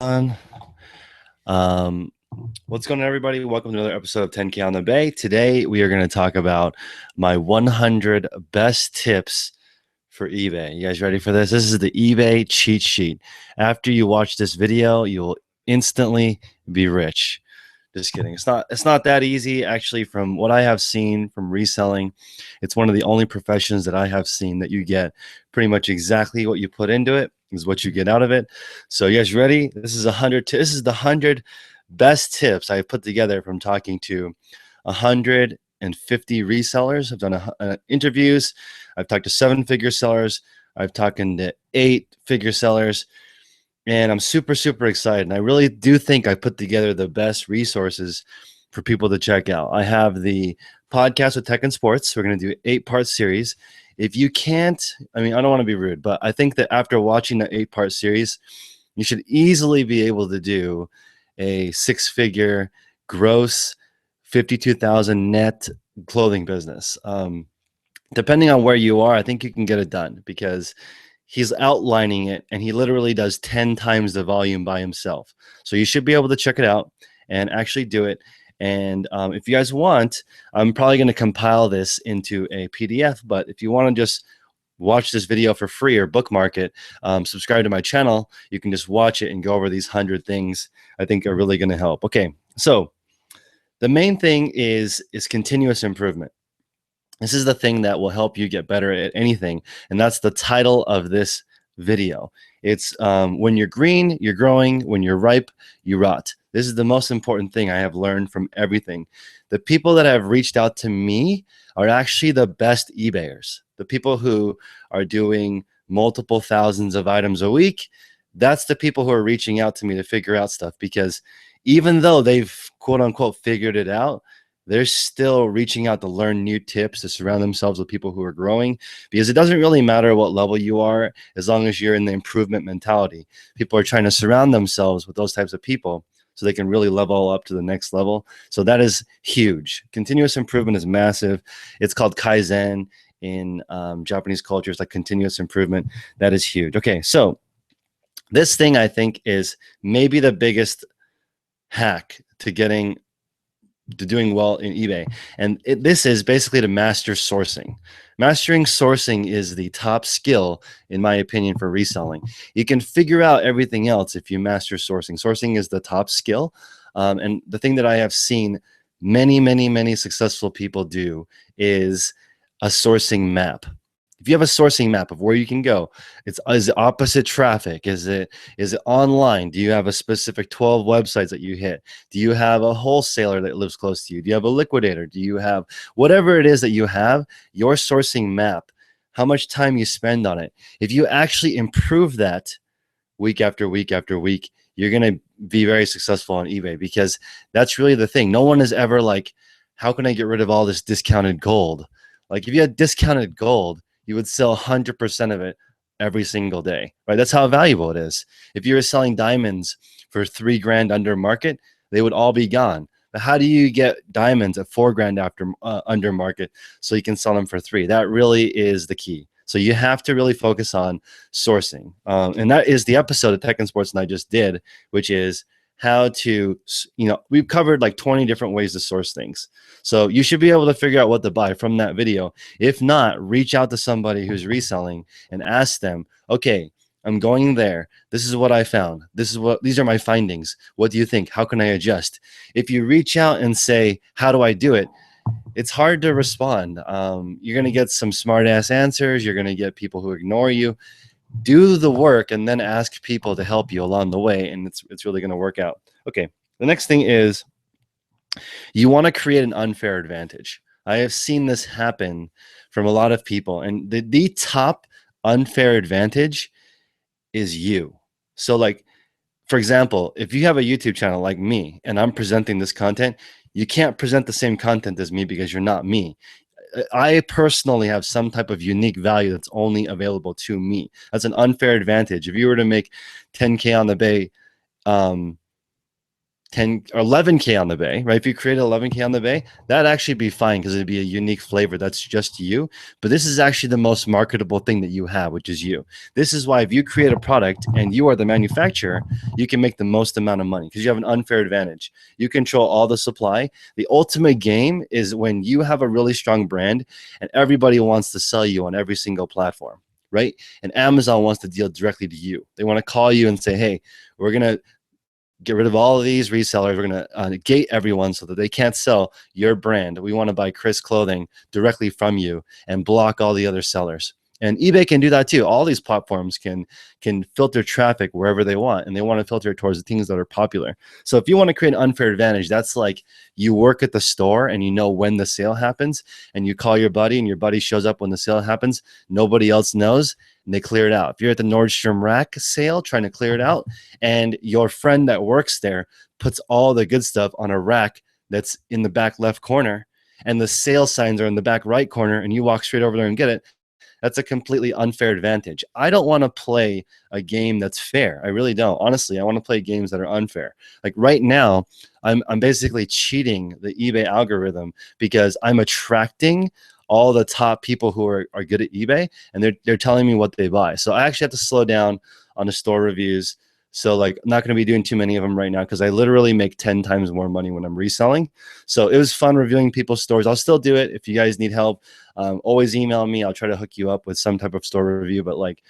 on. Um, what's going on, everybody? Welcome to another episode of 10K on the Bay. Today, we are going to talk about my 100 best tips for eBay. You guys ready for this? This is the eBay cheat sheet. After you watch this video, you'll instantly be rich. Just kidding. It's not that easy, actually. From what I have seen from reselling, it's one of the only professions that I have seen that you get pretty much exactly what you put into it is what you get out of it. So you guys ready? This is 100. This is the 100 best tips I've put together from talking to 150 resellers. I've done interviews. I've talked to 7-figure sellers. I've talked to 8-figure sellers. And I'm super, super excited. And I really do think I put together the best resources for people to check out. I have the podcast with Tech and Sports. We're going to do an 8-part series. If you can't, I mean, I don't want to be rude, but I think that after watching the 8-part series, you should easily be able to do a 6-figure gross 52,000 net clothing business. Depending on where you are, I think you can get it done because he's outlining it and he literally does 10 times the volume by himself. So you should be able to check it out and actually do it. And if you guys want, I'm probably going to compile this into a PDF, but if you want to just watch this video for free or bookmark it, subscribe to my channel, you can just watch it and go over these 100 things I think are really going to help. Okay, so the main thing is continuous improvement. This is the thing that will help you get better at anything, and that's the title of this video. It's when you're green, you're growing. When you're ripe, you rot. This is the most important thing I have learned from everything. The people that have reached out to me are actually the best eBayers. The people who are doing multiple thousands of items a week, that's the people who are reaching out to me to figure out stuff, because even though they've quote unquote figured it out, they're still reaching out to learn new tips, to surround themselves with people who are growing, because it doesn't really matter what level you are as long as you're in the improvement mentality. People are trying to surround themselves with those types of people so they can really level up to the next level. So that is huge. Continuous improvement is massive. It's called Kaizen in Japanese culture. It's like continuous improvement. That is huge. Okay, so this thing I think is maybe the biggest hack to doing well in eBay. And this is basically to master sourcing. Mastering sourcing is the top skill, in my opinion, for reselling. You can figure out everything else if you master sourcing. Sourcing is the top skill. And the thing that I have seen many, many, many successful people do is a sourcing map. If you have a sourcing map of where you can go, is it opposite traffic? Is it online? Do you have a specific 12 websites that you hit? Do you have a wholesaler that lives close to you? Do you have a liquidator? Do you have whatever it is that you have, your sourcing map, how much time you spend on it? If you actually improve that week after week after week, you're going to be very successful on eBay, because that's really the thing. No one is ever like, how can I get rid of all this discounted gold? Like, if you had discounted gold, you would sell 100% of it every single day, right? That's how valuable it is. If you were selling diamonds for $3,000 under market, they would all be gone. But how do you get diamonds at $4,000 after under market so you can sell them for $3,000? That really is the key. So you have to really focus on sourcing. And that is the episode of Tech and Sports and I just did, which is how to, we've covered like 20 different ways to source things. So you should be able to figure out what to buy from that video. If not, reach out to somebody who's reselling and ask them, okay, I'm going there. This is what I found. These are my findings. What do you think? How can I adjust? If you reach out and say, how do I do it? It's hard to respond. You're going to get some smart ass answers. You're going to get people who ignore you. Do the work and then ask people to help you along the way, and it's really going to work out. Okay, the next thing is you want to create an unfair advantage. I have seen this happen from a lot of people, and the top unfair advantage is you. So, like, for example, if you have a YouTube channel like me and I'm presenting this content, you can't present the same content as me because you're not me. I personally have some type of unique value that's only available to me. That's an unfair advantage. If you were to make 10K on the Bay 10 or 11K on the bay, right? If you create 11K on the bay, that'd actually be fine because it'd be a unique flavor that's just you. But this is actually the most marketable thing that you have, which is you. This is why if you create a product and you are the manufacturer, you can make the most amount of money because you have an unfair advantage. You control all the supply. The ultimate game is when you have a really strong brand and everybody wants to sell you on every single platform, right? And Amazon wants to deal directly to you. They want to call you and say, hey, we're going to get rid of all of these resellers. We're going to gate everyone so that they can't sell your brand. We want to buy Chris clothing directly from you and block all the other sellers. And eBay can do that too. All these platforms can filter traffic wherever they want, and they want to filter it towards the things that are popular. So if you want to create an unfair advantage, that's like you work at the store and you know when the sale happens, and you call your buddy, and your buddy shows up when the sale happens. Nobody else knows, and they clear it out. If you're at the Nordstrom Rack sale trying to clear it out, and your friend that works there puts all the good stuff on a rack that's in the back left corner, and the sale signs are in the back right corner, and you walk straight over there and get it, that's a completely unfair advantage. I don't want to play a game that's fair. I really don't. Honestly, I want to play games that are unfair. Like right now, I'm basically cheating the eBay algorithm because I'm attracting all the top people who are good at eBay, and they're telling me what they buy. So I actually have to slow down on the store reviews. So like I'm not going to be doing too many of them right now because I literally make 10 times more money when I'm reselling. So it was fun reviewing people's stores. I'll still do it if you guys need help. Always email me. I'll try to hook you up with some type of store review. But like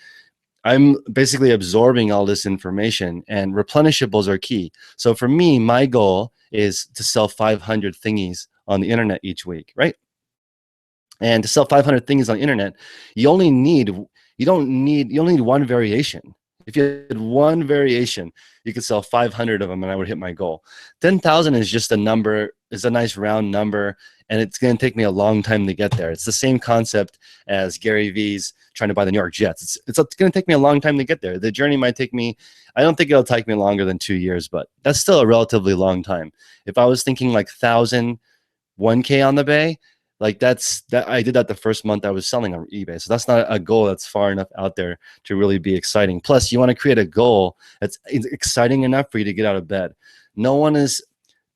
I'm basically absorbing all this information, and replenishables are key. So for me, my goal is to sell 500 thingies on the internet each week, right? And to sell 500 things on the internet, you only need one variation. If you had one variation, you could sell 500 of them, and I would hit my goal. 10,000 is just a number, is a nice round number, and it's going to take me a long time to get there. It's the same concept as Gary V's trying to buy the New York Jets. It's going to take me a long time to get there. The journey might take me, I don't think it'll take me longer than 2 years, but that's still a relatively long time. If I was thinking like 1,000, 1K on the bay, like that I did that the first month I was selling on eBay. So that's not a goal that's far enough out there to really be exciting. Plus, you want to create a goal that's exciting enough for you to get out of bed. No one is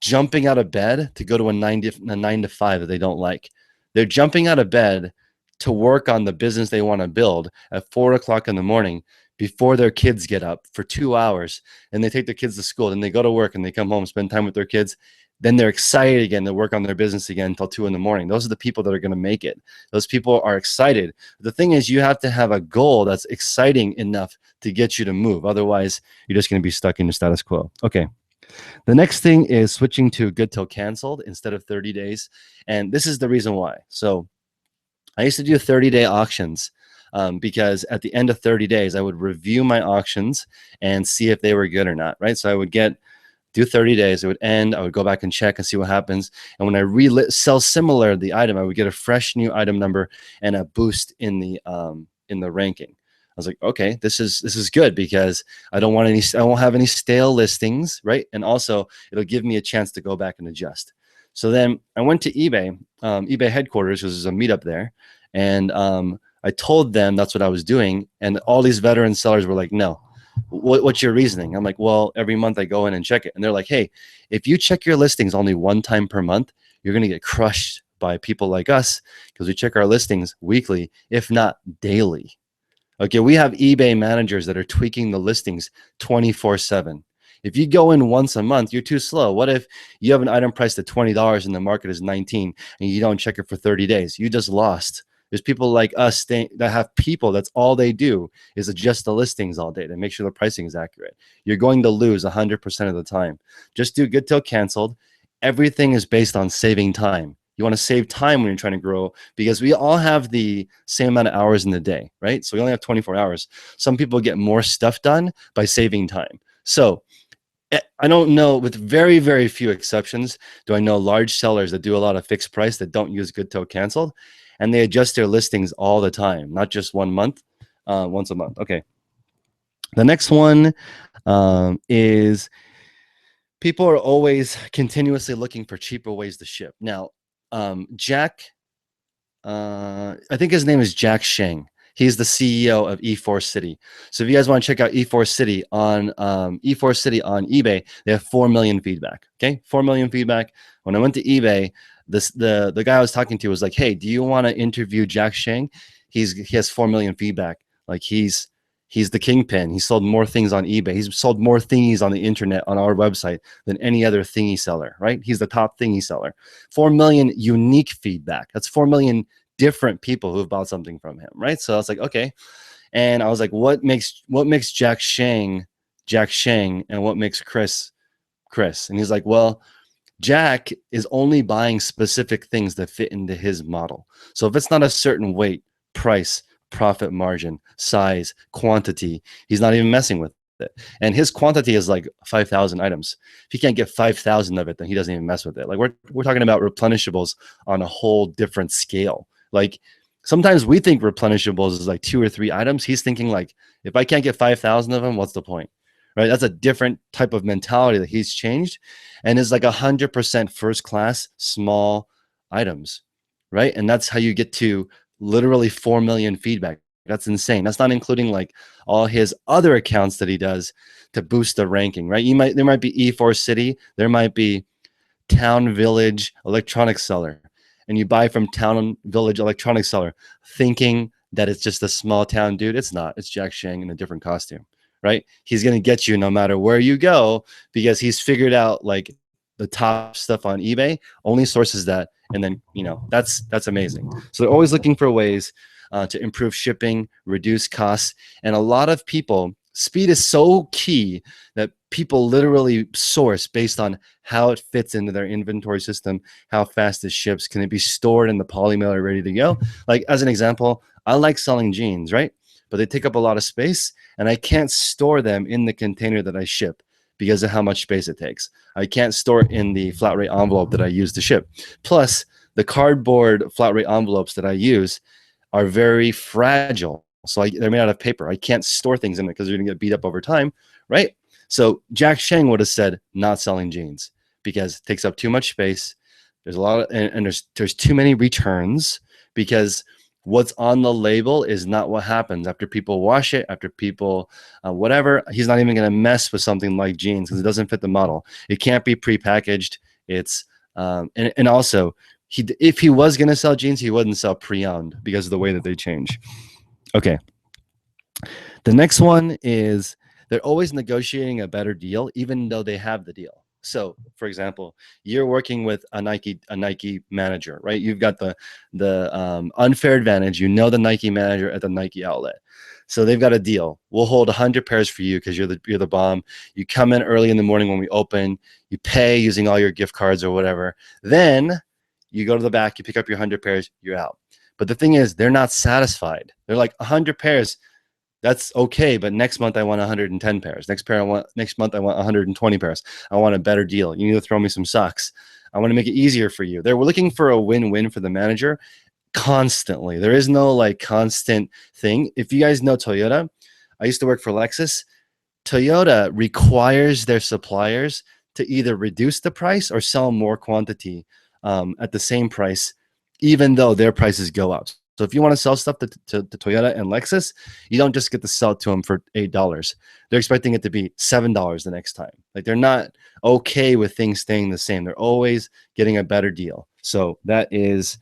jumping out of bed to go to a 9 to 5 that they don't like. They're jumping out of bed to work on the business they want to build at 4 o'clock in the morning before their kids get up for 2 hours, and they take their kids to school, and they go to work, and they come home, spend time with their kids. Then they're excited again to work on their business again until 2 in the morning. Those are the people that are going to make it. Those people are excited. The thing is, you have to have a goal that's exciting enough to get you to move. Otherwise, you're just going to be stuck in the status quo. Okay. The next thing is switching to good till canceled instead of 30 days. And this is the reason why. So I used to do 30-day auctions because at the end of 30 days, I would review my auctions and see if they were good or not, right? So I would do 30 days, it would end, I would go back and check and see what happens. And when I sell similar the item, I would get a fresh new item number and a boost in the ranking. I was like, okay, this is good because I won't have any stale listings, right? And also it'll give me a chance to go back and adjust. So then I went to eBay, eBay headquarters, because there's a meetup there. And I told them that's what I was doing. And all these veteran sellers were like, no. What's your reasoning? I'm like, well, every month I go in and check it. And they're like, hey, if you check your listings only one time per month, you're going to get crushed by people like us because we check our listings weekly, if not daily. Okay, we have eBay managers that are tweaking the listings 24/7. If you go in once a month, you're too slow. What if you have an item priced at $20 and the market is 19 and you don't check it for 30 days? You just lost. There's people like us that have people, that's all they do is adjust the listings all day to make sure the pricing is accurate. You're going to lose 100% of the time. Just do good till canceled. Everything is based on saving time. You want to save time when you're trying to grow because we all have the same amount of hours in the day, right? So we only have 24 hours. Some people get more stuff done by saving time. So I don't know, with very, very few exceptions, do I know large sellers that do a lot of fixed price that don't use good till canceled, and they adjust their listings all the time, not just 1 month, once a month. Okay. The next one is people are always continuously looking for cheaper ways to ship. Now, Jack, I think his name is Jack Sheng. He's the CEO of E4 City. So if you guys want to check out E4 City on eBay, they have 4 million feedback. Okay, 4 million feedback. When I went to eBay, the guy I was talking to was like, "Hey, do you want to interview Jack Shang? He has 4 million feedback. Like he's the kingpin. He sold more things on eBay. He's sold more thingies on the internet on our website than any other thingy seller, right? He's the top thingy seller. 4 million unique feedback. That's 4 million different people who have bought something from him, right? So I was like, okay. And I was like, what makes Jack Shang, and what makes Chris? And he's like, well, Jack is only buying specific things that fit into his model. So if it's not a certain weight, price, profit margin, size, quantity, he's not even messing with it. And his quantity is like 5,000 items. If he can't get 5,000 of it, then he doesn't even mess with it. Like we're talking about replenishables on a whole different scale. Like sometimes we think replenishables is like 2 or 3 items. He's thinking like, if I can't get 5,000 of them, what's the point? Right? That's a different type of mentality that he's changed, and is like 100% first class small items, right? And that's how you get to literally 4 million feedback. That's insane. That's not including like all his other accounts that he does to boost the ranking, right? There might be E4 City, there might be Town Village Electronics Seller, and you buy from Town Village Electronics Seller thinking that it's just a small town dude. It's not. It's Jack Shang in a different costume, right? He's going to get you no matter where you go because he's figured out like the top stuff on eBay only sources that, and then that's amazing. So they're always looking for ways to improve shipping, reduce costs, and a lot of people. Speed is so key that people literally source based on how it fits into their inventory system, how fast it ships, can it be stored in the poly mailer ready to go? Like as an example, I like selling jeans, right? But they take up a lot of space, and I can't store them in the container that I ship because of how much space it takes. I can't store it in the flat rate envelope that I use to ship. Plus, the cardboard flat rate envelopes that I use are very fragile. So they're made out of paper. I can't store things in it because they're going to get beat up over time, right? So Jack Shang would have said not selling jeans because it takes up too much space. There's a lot of, and there's too many returns because what's on the label is not what happens after people wash it, after people whatever. He's not even going to mess with something like jeans because it doesn't fit the model. It can't be prepackaged. It's and also if he was going to sell jeans, he wouldn't sell pre-owned because of the way that they change. Okay. The next one is they're always negotiating a better deal, even though they have the deal. So, for example, you're working with a Nike manager, right? You've got the unfair advantage. You know the Nike manager at the Nike outlet, so they've got a deal. We'll hold 100 pairs for you because you're the bomb. You come in early in the morning when we open. You pay using all your gift cards or whatever. Then you go to the back. You pick up your 100 pairs. You're out. But the thing is, they're not satisfied. They're like 100 pairs. That's okay, but next month I want 110 pairs. Next month I want 120 pairs. I want a better deal. You need to throw me some socks. I want to make it easier for you. We're looking for a win-win for the manager constantly. There is no like constant thing. If you guys know Toyota, I used to work for Lexus. Toyota requires their suppliers to either reduce the price or sell more quantity at the same price, even though their prices go up. So if you want to sell stuff to Toyota and Lexus, you don't just get to sell it to them for $8. They're expecting it to be $7 the next time. Like they're not okay with things staying the same. They're always getting a better deal. So that is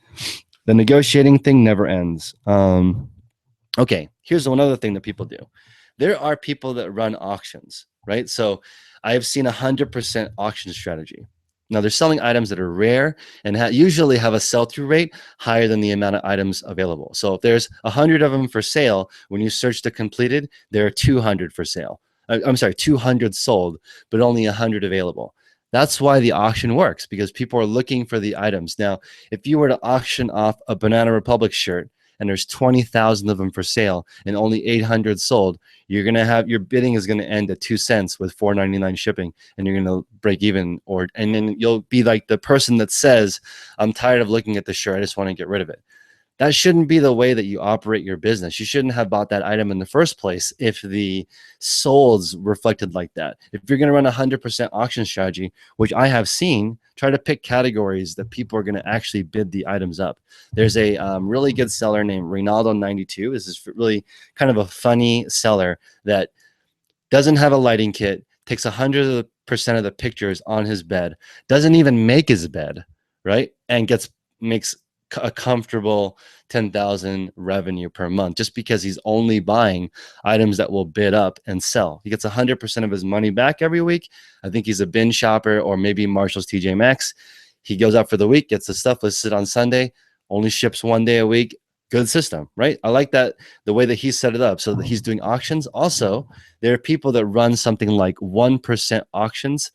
the negotiating thing never ends. Okay, here's one other thing that people do. There are people that run auctions, right? So I have seen 100% auction strategy. Now they're selling items that are rare and usually have a sell-through rate higher than the amount of items available. So if there's 100 of them for sale, when you search the completed, there are 200 for sale. I'm sorry, 200 sold, but only 100 available. That's why the auction works, because people are looking for the items. Now, if you were to auction off a Banana Republic shirt and there's 20,000 of them for sale and only 800 sold, you're going to have your bidding is going to end at 2 cents with $4.99 shipping, and you're going to break even, and then you'll be like the person that says, I'm tired of looking at the shirt. I just want to get rid of it. That shouldn't be the way that you operate your business. You shouldn't have bought that item in the first place if the solds reflected like that. If you're going to run a 100% auction strategy, which I have seen Try to pick categories that people are going to actually bid the items up. There's a really good seller named Ronaldo92. This is really kind of a funny seller that doesn't have a lighting kit, takes 100% of the pictures on his bed, doesn't even make his bed, right? And makes a comfortable 10,000 revenue per month just because he's only buying items that will bid up and sell. He gets 100% of his money back every week. I think he's a bin shopper or maybe Marshall's TJ Maxx. He goes out for the week, gets the stuff listed on Sunday, only ships 1 day a week. Good system, right? I like that, the way that he set it up so that he's doing auctions. Also, there are people that run something like 1% auctions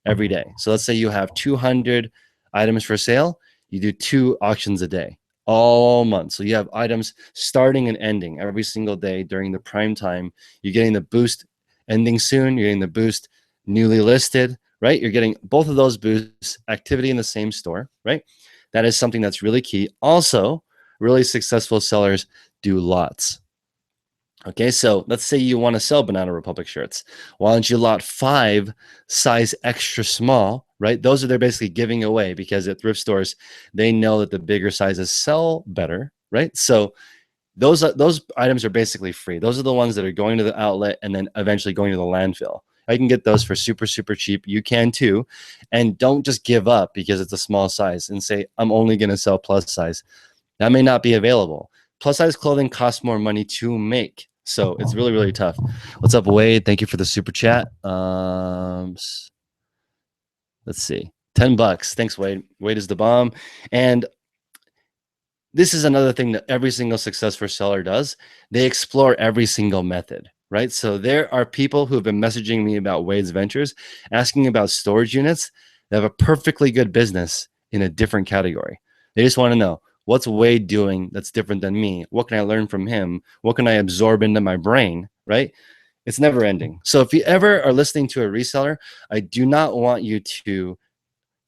every day. So let's say you have 200 items for sale. You do 2 auctions a day all month. So you have items starting and ending every single day during the prime time. You're getting the boost ending soon. You're getting the boost newly listed, right? You're getting both of those boosts, activity in the same store, right? That is something that's really key. Also, really successful sellers do lots. Okay, so let's say you want to sell Banana Republic shirts. Why don't you lot 5 size extra small, right? Those are they're basically giving away because at thrift stores, they know that the bigger sizes sell better, right? So those items are basically free. Those are the ones that are going to the outlet and then eventually going to the landfill. I can get those for super, super cheap. You can too. And don't just give up because it's a small size and say, I'm only going to sell plus size. That may not be available. Plus size clothing costs more money to make. So it's really, really tough. What's up, Wade? Thank you for the super chat. Let's see. $10. Thanks, Wade. Wade is the bomb. And this is another thing that every single successful seller does. They explore every single method, right? So there are people who have been messaging me about Wade's Ventures, asking about storage units that have a perfectly good business in a different category. They just want to know, what's Wade doing that's different than me? What can I learn from him? What can I absorb into my brain, right? It's never ending. So if you ever are listening to a reseller, I do not want you to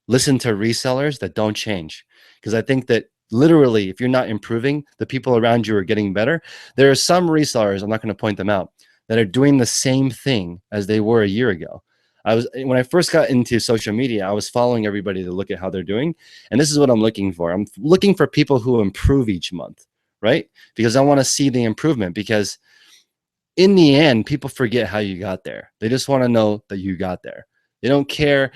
listen to resellers that don't change, because I think that literally, if you're not improving, the people around you are getting better. There are some resellers, I'm not going to point them out, that are doing the same thing as they were a year ago. When I first got into social media, I was following everybody to look at how they're doing. And this is what I'm looking for. I'm looking for people who improve each month, right? Because I want to see the improvement, because in the end, people forget how you got there. They just want to know that you got there. They don't care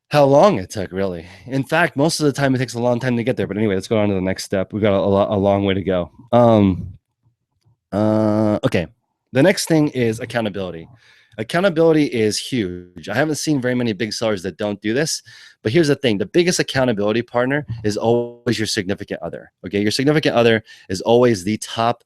how long it took, really. In fact, most of the time it takes a long time to get there. But anyway, let's go on to the next step. We've got a long way to go. Okay. The next thing is accountability. Accountability is huge. I haven't seen very many big sellers that don't do this, but here's the thing. The biggest accountability partner is always your significant other. Okay. Your significant other is always the top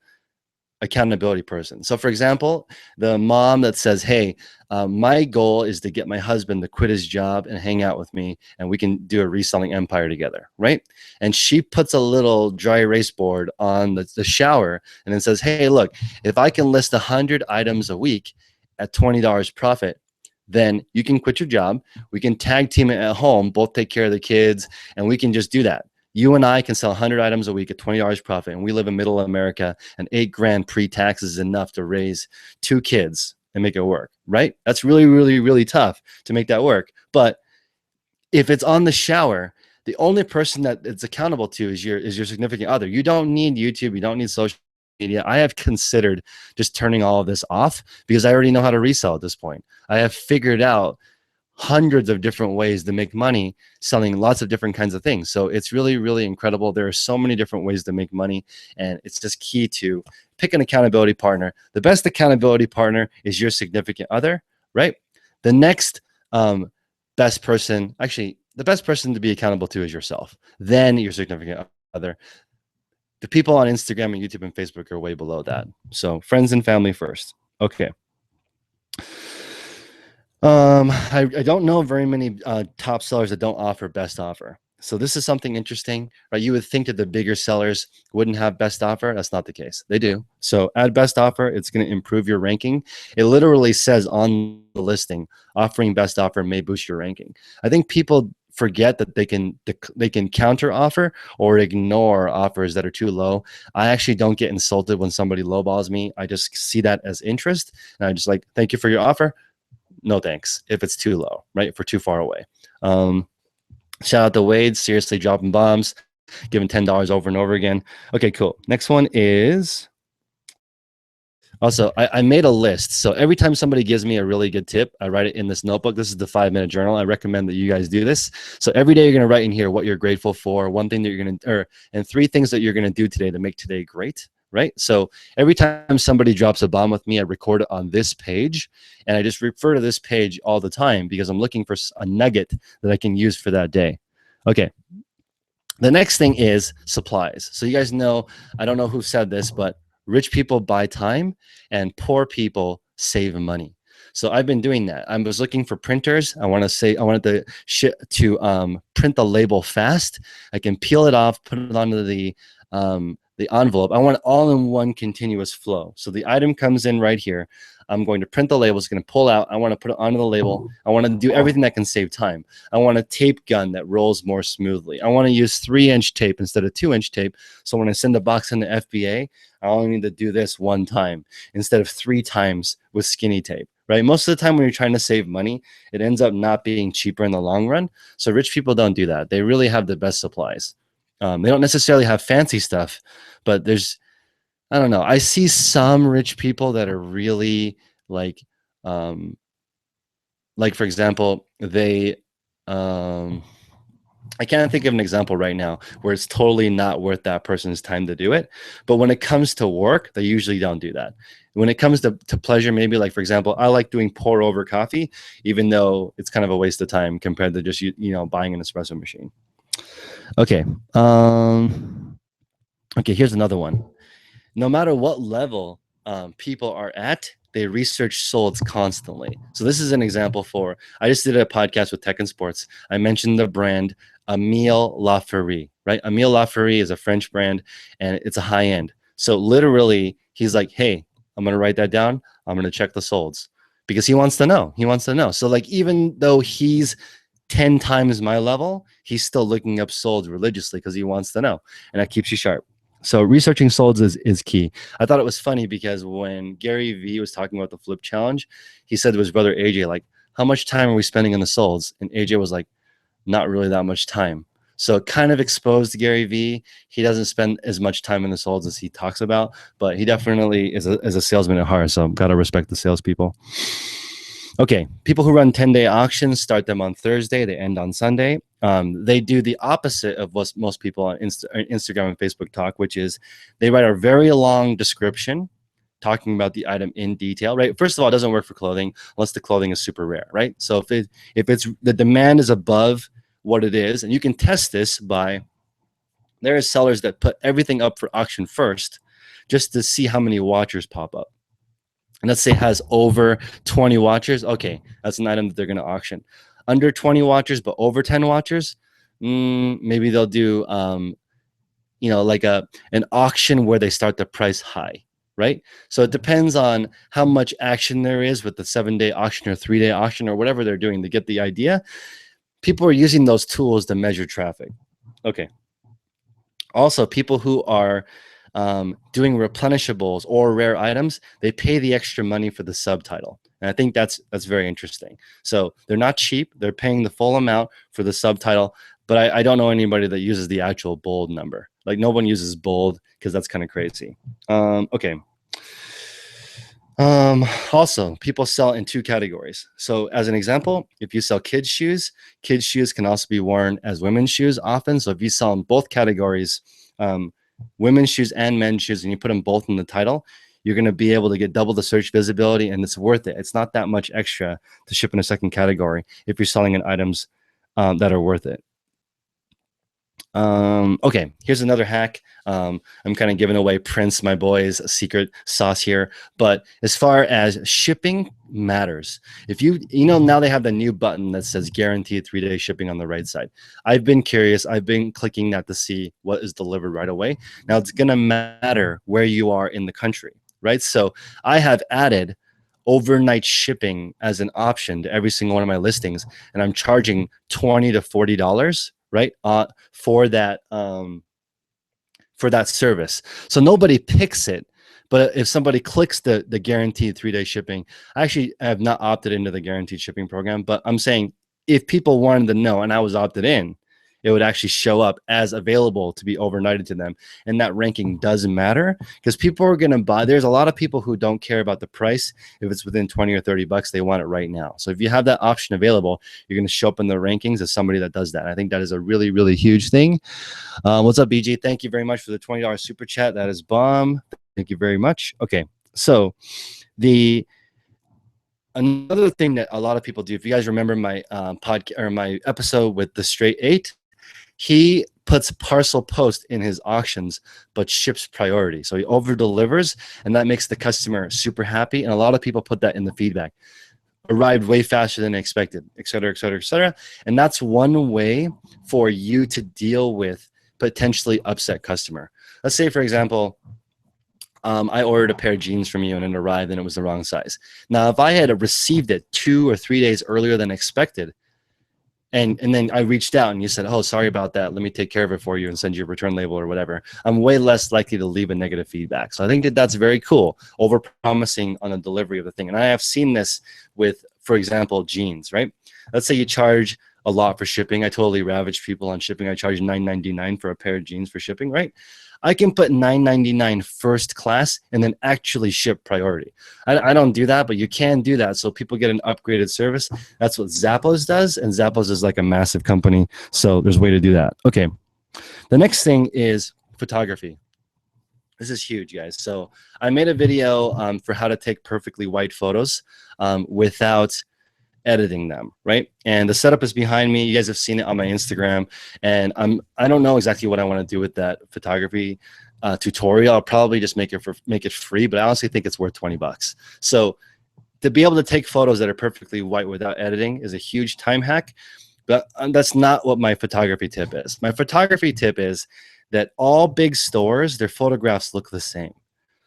accountability person. So for example, the mom that says, hey, my goal is to get my husband to quit his job and hang out with me, and we can do a reselling empire together, right? And she puts a little dry erase board on the shower and then says, hey, look, if I can list 100 items a week at $20 profit, then you can quit your job. We can tag team it at home, both take care of the kids, and we can just do that. You and I can sell 100 items a week at $20 profit, and we live in middle America, and $8,000 pre-tax is enough to raise 2 kids and make it work, right? That's really, really, really tough to make that work. But if it's on the shower, the only person that it's accountable to is your significant other. You don't need YouTube. You don't need social media. I have considered just turning all of this off because I already know how to resell at this point. I have figured out hundreds of different ways to make money selling lots of different kinds of things. So it's really, really incredible. There are so many different ways to make money, and it's just key to pick an accountability partner. The best accountability partner is your significant other, right? The next best person, actually, the best person to be accountable to is yourself, then your significant other. The people on Instagram and YouTube and Facebook are way below that. So friends and family first. Okay. I don't know very many top sellers that don't offer best offer. So this is something interesting, right? You would think that the bigger sellers wouldn't have best offer. That's not the case. They do. So add best offer. It's going to improve your ranking. It literally says on the listing, offering best offer may boost your ranking. I think people forget that they can counter offer or ignore offers that are too low. I actually don't get insulted when somebody lowballs me. I just see that as interest, and I just like, thank you for your offer. No thanks if it's too low, right? If we're too far away. Shout out to Wade, seriously dropping bombs, giving $10 over and over again. Okay, cool. Next one is also, I made a list. So every time somebody gives me a really good tip, I write it in this notebook. This is the 5-minute journal. I recommend that you guys do this. So every day you're going to write in here what you're grateful for, one thing that you're going to, and 3 things that you're going to do today to make today great. Right. So every time somebody drops a bomb with me, I record it on this page, and I just refer to this page all the time because I'm looking for a nugget that I can use for that day. Okay. The next thing is supplies. So you guys know, I don't know who said this, but rich people buy time and poor people save money. So I've been doing that. I was looking for printers. I wanted to print the label fast. I can peel it off, put it onto the envelope. I want it all in one continuous flow. So the item comes in right here. I'm going to print the label. It's going to pull out. I want to put it onto the label. I want to do everything that can save time. I want a tape gun that rolls more smoothly. I want to use 3-inch tape instead of 2-inch tape. So when I send a box into FBA, I only need to do this one time instead of 3 times with skinny tape, right? Most of the time when you're trying to save money, it ends up not being cheaper in the long run. So rich people don't do that. They really have the best supplies. They don't necessarily have fancy stuff, but I don't know. I see some rich people that are really like for example, I can't think of an example right now where it's totally not worth that person's time to do it. But when it comes to work, they usually don't do that. When it comes to pleasure, maybe like, for example, I like doing pour over coffee, even though it's kind of a waste of time compared to just, buying an espresso machine. Okay. Okay, here's another one. No matter what level people are at, they research solds constantly. So this is an example for, I just did a podcast with Tech and Sports. I mentioned the brand Emile Laferrie, right? Emile Laferrie is a French brand and it's a high end. So literally he's like, hey, I'm going to write that down. I'm going to check the solds because he wants to know. He wants to know. So like, even though he's 10 times my level, he's still looking up solds religiously because he wants to know. And that keeps you sharp. So researching solds is key. I thought it was funny because when Gary Vee was talking about the flip challenge, he said to his brother AJ, like, how much time are we spending on the solds? And AJ was like, not really that much time. So it kind of exposed Gary Vee. He doesn't spend as much time in the solds as he talks about, but he definitely is a salesman at heart. So got to respect the salespeople. Okay, people who run 10-day auctions start them on Thursday, they end on Sunday. They do the opposite of what most people on Instagram and Facebook talk, which is they write a very long description talking about the item in detail, right? First of all, it doesn't work for clothing unless the clothing is super rare, right? So if it's the demand is above what it is, and you can test this by, there are sellers that put everything up for auction first just to see how many watchers pop up. And let's say it has over 20 watchers. Okay, that's an item that they're going to auction. Under 20 watchers, but over 10 watchers, maybe they'll do, like an auction where they start the price high, right? So it depends on how much action there is with the 7-day auction or 3-day auction or whatever they're doing to get the idea. People are using those tools to measure traffic. Okay. Also, people who are doing replenishables or rare items, they pay the extra money for the subtitle. And I think that's very interesting. So they're not cheap. They're paying the full amount for the subtitle. But I don't know anybody that uses the actual bold number. Like no one uses bold because that's kind of crazy. Okay. Also, people sell in 2 categories. So as an example, if you sell kids shoes can also be worn as women's shoes often. So if you sell in both categories, women's shoes and men's shoes, and you put them both in the title, you're going to be able to get double the search visibility, and it's worth it. It's not that much extra to ship in a second category if you're selling in items that are worth it. Okay, here's another hack. I'm kind of giving away Prince, my boy's secret sauce here. But as far as shipping matters, if now they have the new button that says guaranteed 3-day shipping on the right side. I've been curious. I've been clicking that to see what is delivered right away. Now it's going to matter where you are in the country, right? So I have added overnight shipping as an option to every single one of my listings, and I'm charging $20 to $40, right, for that service. So nobody picks it, but if somebody clicks the guaranteed 3-day shipping, I actually have not opted into the guaranteed shipping program, but I'm saying if people wanted to know and I was opted in, it would actually show up as available to be overnighted to them. And that ranking doesn't matter because people are going to buy. There's a lot of people who don't care about the price. If it's within 20 or 30 bucks, they want it right now. So if you have that option available, you're going to show up in the rankings as somebody that does that. And I think that is a really, really huge thing. What's up, BG? Thank you very much for the $20 super chat. That is bomb. Thank you very much. Okay. So another thing that a lot of people do, if you guys remember my podcast or my episode with the Straight 8, he puts parcel post in his auctions, but ships priority. So he over delivers, and that makes the customer super happy. And a lot of people put that in the feedback. Arrived way faster than expected, et cetera, et cetera, et cetera. And that's one way for you to deal with potentially upset customer. Let's say, for example, I ordered a pair of jeans from you and it arrived and it was the wrong size. Now, if I had received it 2 or 3 days earlier than expected, and then I reached out and you said, oh, sorry about that, let me take care of it for you and send you a return label or whatever, I'm way less likely to leave a negative feedback. So I think that that's very cool, over promising on the delivery of the thing. And I have seen this with, for example, jeans, right? Let's say you charge a lot for shipping. I totally ravage people on shipping. I charge $9.99 for a pair of jeans for shipping, right? I can put $9.99 first class and then actually ship priority. I don't do that, but you can do that so people get an upgraded service. That's what Zappos does, and Zappos is like a massive company, so there's a way to do that. Okay, the next thing is photography. This is huge, guys. So I made a video for how to take perfectly white photos without editing them, right? And the setup is behind me. You guys have seen it on my Instagram, and I don't know exactly what I want to do with that photography tutorial. I'll probably just make it free, but I honestly think it's worth 20 bucks. So to be able to take photos that are perfectly white without editing is a huge time hack, but that's not what my photography tip is. My photography tip is that all big stores, their photographs look the same.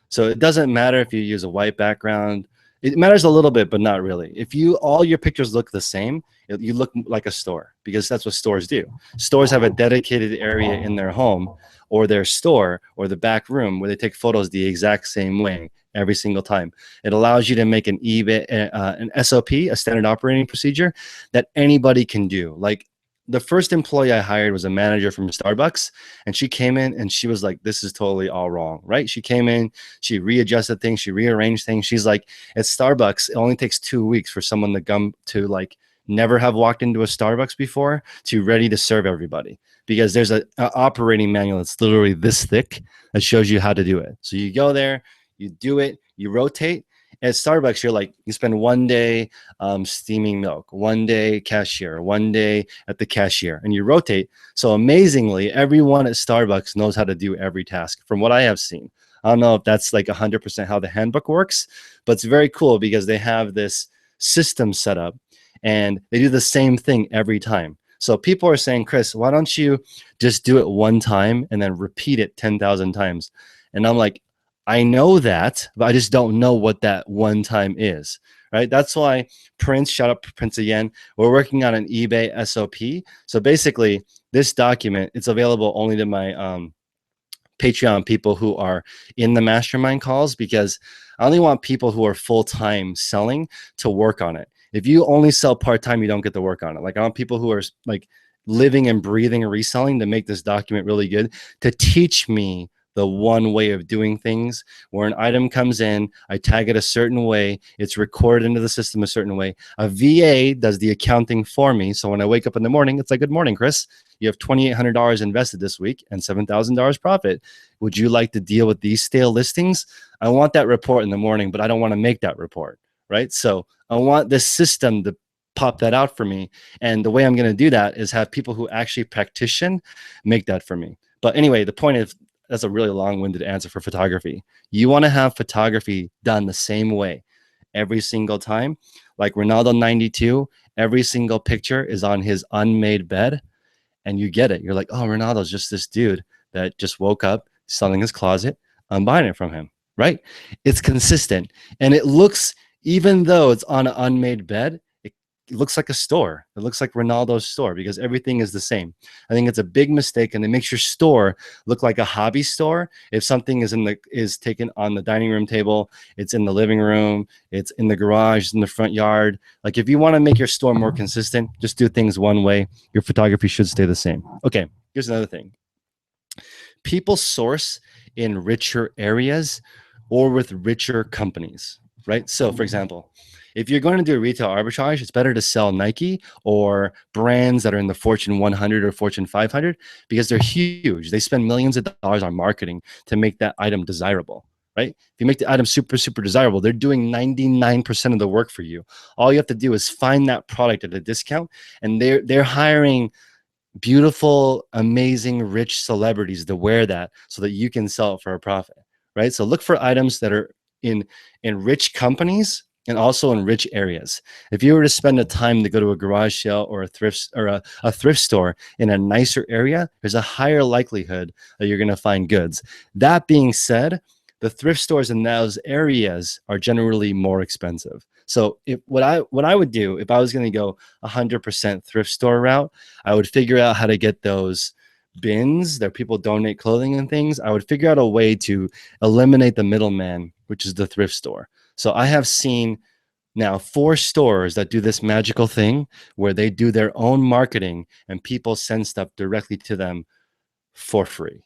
So it doesn't matter if you use a white background. It matters a little bit, but not really. If all your pictures look the same, you look like a store, because that's what stores do. Stores have a dedicated area in their home or their store or the back room where they take photos the exact same way every single time. It allows you to make an eBay, an SOP, a standard operating procedure that anybody can do. Like, the first employee I hired was a manager from Starbucks, and she came in and she was like, this is totally all wrong, right? She came in, she readjusted things, she rearranged things. She's like, at Starbucks, it only takes 2 weeks for someone to come to like never have walked into a Starbucks before to ready to serve everybody, because there's an operating manual that's literally this thick that shows you how to do it. So you go there, you do it, you rotate. At Starbucks, you're like, you spend 1 day steaming milk, 1 day cashier, 1 day at the cashier, and you rotate. So amazingly, everyone at Starbucks knows how to do every task from what I have seen. I don't know if that's like 100% how the handbook works, but it's very cool because they have this system set up and they do the same thing every time. So people are saying, Chris, why don't you just do it one time and then repeat it 10,000 times? And I'm like, I know that, but I just don't know what that one time is, right? That's why Prince, shout out Prince again, we're working on an eBay SOP. So basically, this document, it's available only to my Patreon people who are in the mastermind calls, because I only want people who are full-time selling to work on it. If you only sell part-time, you don't get to work on it. Like, I want people who are like living and breathing and reselling to make this document really good, to teach me the one way of doing things, where an item comes in, I tag it a certain way, it's recorded into the system a certain way. A VA does the accounting for me. So when I wake up in the morning, it's like, good morning, Chris. You have $2,800 invested this week and $7,000 profit. Would you like to deal with these stale listings? I want that report in the morning, but I don't want to make that report, right? So I want this system to pop that out for me. And the way I'm going to do that is have people who actually practice make that for me. But anyway, the point is, that's a really long-winded answer for photography. You want to have photography done the same way every single time. Like Ronaldo 92, every single picture is on his unmade bed, and you get it. You're like, oh, Ronaldo's just this dude that just woke up, selling his closet. I'm buying it from him, right? It's consistent, and it looks, even though it's on an unmade bed, looks like a store. It looks like Ronaldo's store because everything is the same. I think it's a big mistake, and it makes your store look like a hobby store. If something is taken on the dining room table, it's in the living room, it's in the garage, it's in the front yard. Like if you want to make your store more consistent, just do things one way. Your photography should stay the same. Okay, here's another thing. People source in richer areas or with richer companies, right? So, for example, if you're going to do a retail arbitrage, it's better to sell Nike or brands that are in the Fortune 100 or Fortune 500 because they're huge. They spend millions of dollars on marketing to make that item desirable, right? If you make the item super, super desirable, they're doing 99% of the work for you. All you have to do is find that product at a discount, and they're hiring beautiful, amazing, rich celebrities to wear that so that you can sell it for a profit, right? So look for items that are in rich companies and also in rich areas. If you were to spend the time to go to a garage sale or a thrift store in a nicer area, there's a higher likelihood that you're going to find goods. That being said, the thrift stores in those areas are generally more expensive. So what I would do if I was going to go 100% thrift store route, I would figure out how to get those bins that people donate clothing and things. I would figure out a way to eliminate the middleman, which is the thrift store. So I have seen now 4 stores that do this magical thing where they do their own marketing and people send stuff directly to them for free.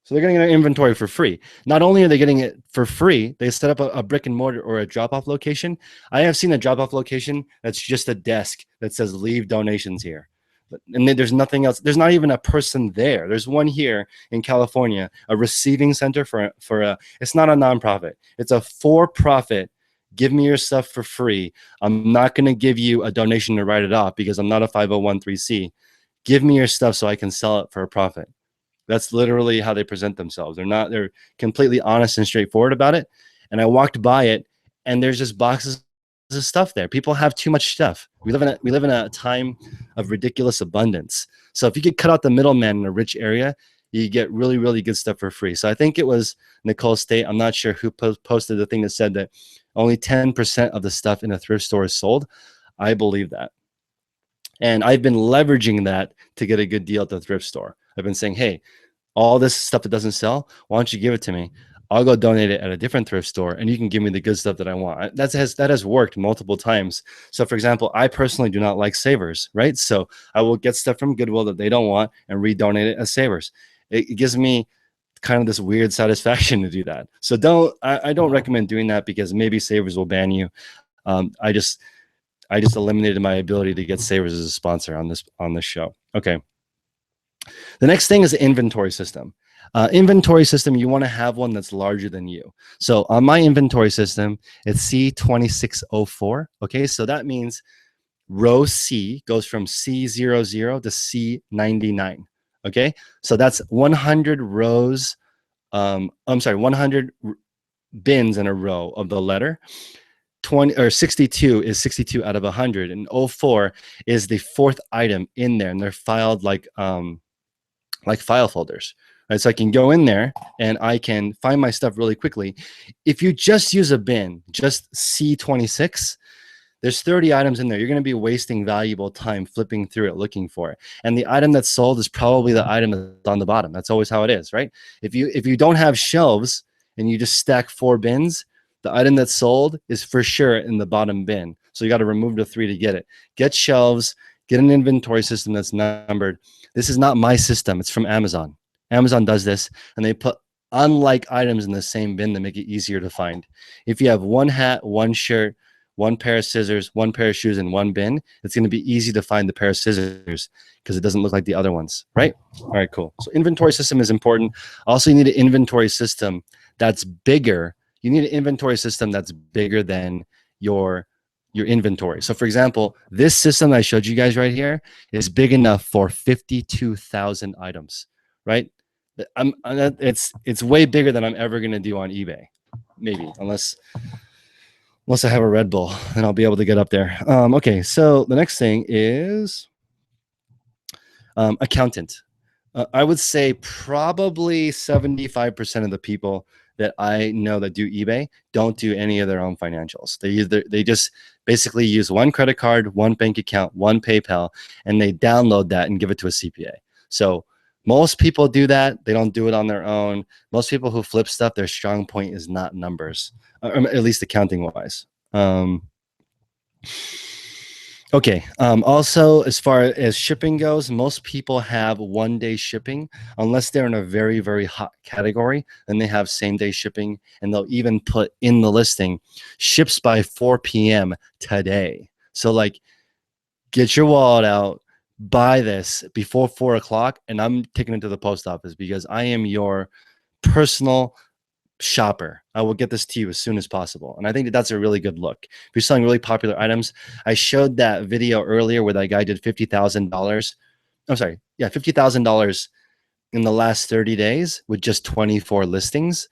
So they're getting their inventory for free. Not only are they getting it for free, they set up a brick and mortar or a drop-off location. I have seen a drop-off location that's just a desk that says leave donations here. And then there's nothing else. There's not even a person there. There's one here in California, a receiving center for a, it's not a nonprofit. It's a for-profit. Give me your stuff for free. I'm not going to give you a donation to write it off because I'm not a 501(c). Give me your stuff so I can sell it for a profit. That's literally how they present themselves. They're completely honest and straightforward about it. And I walked by it and there's just boxes of stuff there. People have too much stuff. We live in a time of ridiculous abundance. So if you could cut out the middleman in a rich area, you get really, really good stuff for free. So I think it was Nicole State. I'm not sure who posted the thing that said that only 10% of the stuff in a thrift store is sold. I believe that. And I've been leveraging that to get a good deal at the thrift store. I've been saying, hey, all this stuff that doesn't sell, why don't you give it to me? I'll go donate it at a different thrift store and you can give me the good stuff that I want. That has worked multiple times. So for example, I personally do not like Savers, right? So I will get stuff from Goodwill that they don't want and redonate it as Savers. It gives me kind of this weird satisfaction to do that. So I don't recommend doing that because maybe Savers will ban you. I just eliminated my ability to get Savers as a sponsor on this show. Okay. The next thing is the inventory system. Inventory system, you want to have one that's larger than you. So on my inventory system, it's C2604. Okay, so that means row C goes from C00 to C99. Okay, so that's 100 rows. 100 bins in a row of the letter. 20 or 62 is 62 out of 100, and 04 is the 4th item in there, and they're filed like file folders, right? So I can go in there and I can find my stuff really quickly. If you just use a bin, just C26, there's 30 items in there. You're going to be wasting valuable time flipping through it, looking for it. And the item that's sold is probably the item that's on the bottom. That's always how it is, right? If you don't have shelves and you just stack 4 bins, the item that's sold is for sure in the bottom bin. So you got to remove the 3 to get it. Get shelves, get an inventory system that's numbered. This is not my system. It's from Amazon. Amazon does this, and they put unlike items in the same bin to make it easier to find. If you have one hat, one shirt, one pair of scissors, one pair of shoes in one bin, it's going to be easy to find the pair of scissors because it doesn't look like the other ones, right? All right, cool. So inventory system is important. Also, you need an inventory system that's bigger. You need an inventory system that's bigger than your inventory. So for example, this system I showed you guys right here is big enough for 52,000 items, right? It's way bigger than I'm ever going to do on eBay. Maybe, unless I have a Red Bull, then I'll be able to get up there. Okay, so the next thing is accountant. I would say probably 75% of the people that I know that do eBay don't do any of their own financials. They just basically use one credit card, one bank account, one PayPal, and they download that and give it to a CPA. So most people do that. They don't do it on their own. Most people who flip stuff, their strong point is not numbers, at least accounting wise. Okay. Also, as far as shipping goes, most people have 1-day shipping unless they're in a very, very hot category. Then they have same-day shipping, and they'll even put in the listing, ships by 4 p.m. today. So, like, get your wallet out, buy this before 4 o'clock, and I'm taking it to the post office because I am your personal shopper. I will get this to you as soon as possible. And I think that that's a really good look. If you're selling really popular items, I showed that video earlier where that guy did $50,000. I'm sorry. Yeah, $50,000 in the last 30 days with just 24 listings.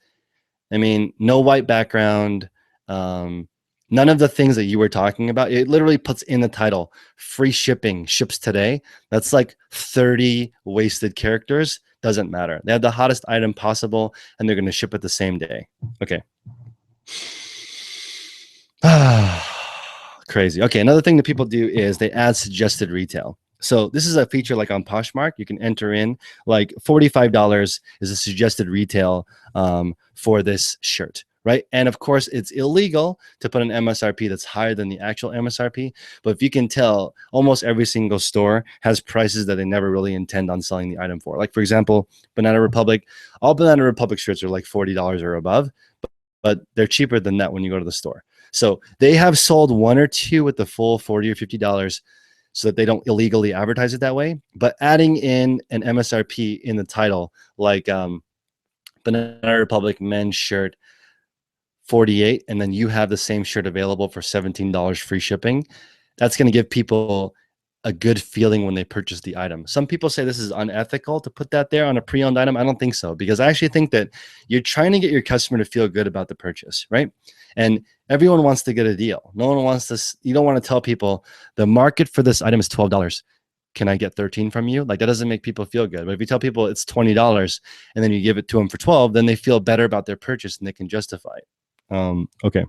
I mean, no white background, none of the things that you were talking about. It literally puts in the title, free shipping, ships today. That's like 30 wasted characters. Doesn't matter. They have the hottest item possible, and they're going to ship it the same day. Okay. Crazy. Okay, another thing that people do is they add suggested retail. So this is a feature like on Poshmark. You can enter in like $45 is a suggested retail for this shirt, right? And of course, it's illegal to put an MSRP that's higher than the actual MSRP. But if you can tell, almost every single store has prices that they never really intend on selling the item for. Like, for example, Banana Republic, all Banana Republic shirts are like $40 or above, but they're cheaper than that when you go to the store. So they have sold one or two with the full $40 or $50 so that they don't illegally advertise it that way. But adding in an MSRP in the title, like Banana Republic men's shirt, 48, and then you have the same shirt available for $17 free shipping, that's going to give people a good feeling when they purchase the item. Some people say this is unethical to put that there on a pre-owned item. I don't think so, because I actually think that you're trying to get your customer to feel good about the purchase, right? And everyone wants to get a deal. No one wants this. You don't want to tell people the market for this item is $12. Can I get 13 from you? Like, that doesn't make people feel good. But if you tell people it's $20 and then you give it to them for 12, then they feel better about their purchase and they can justify it. Okay.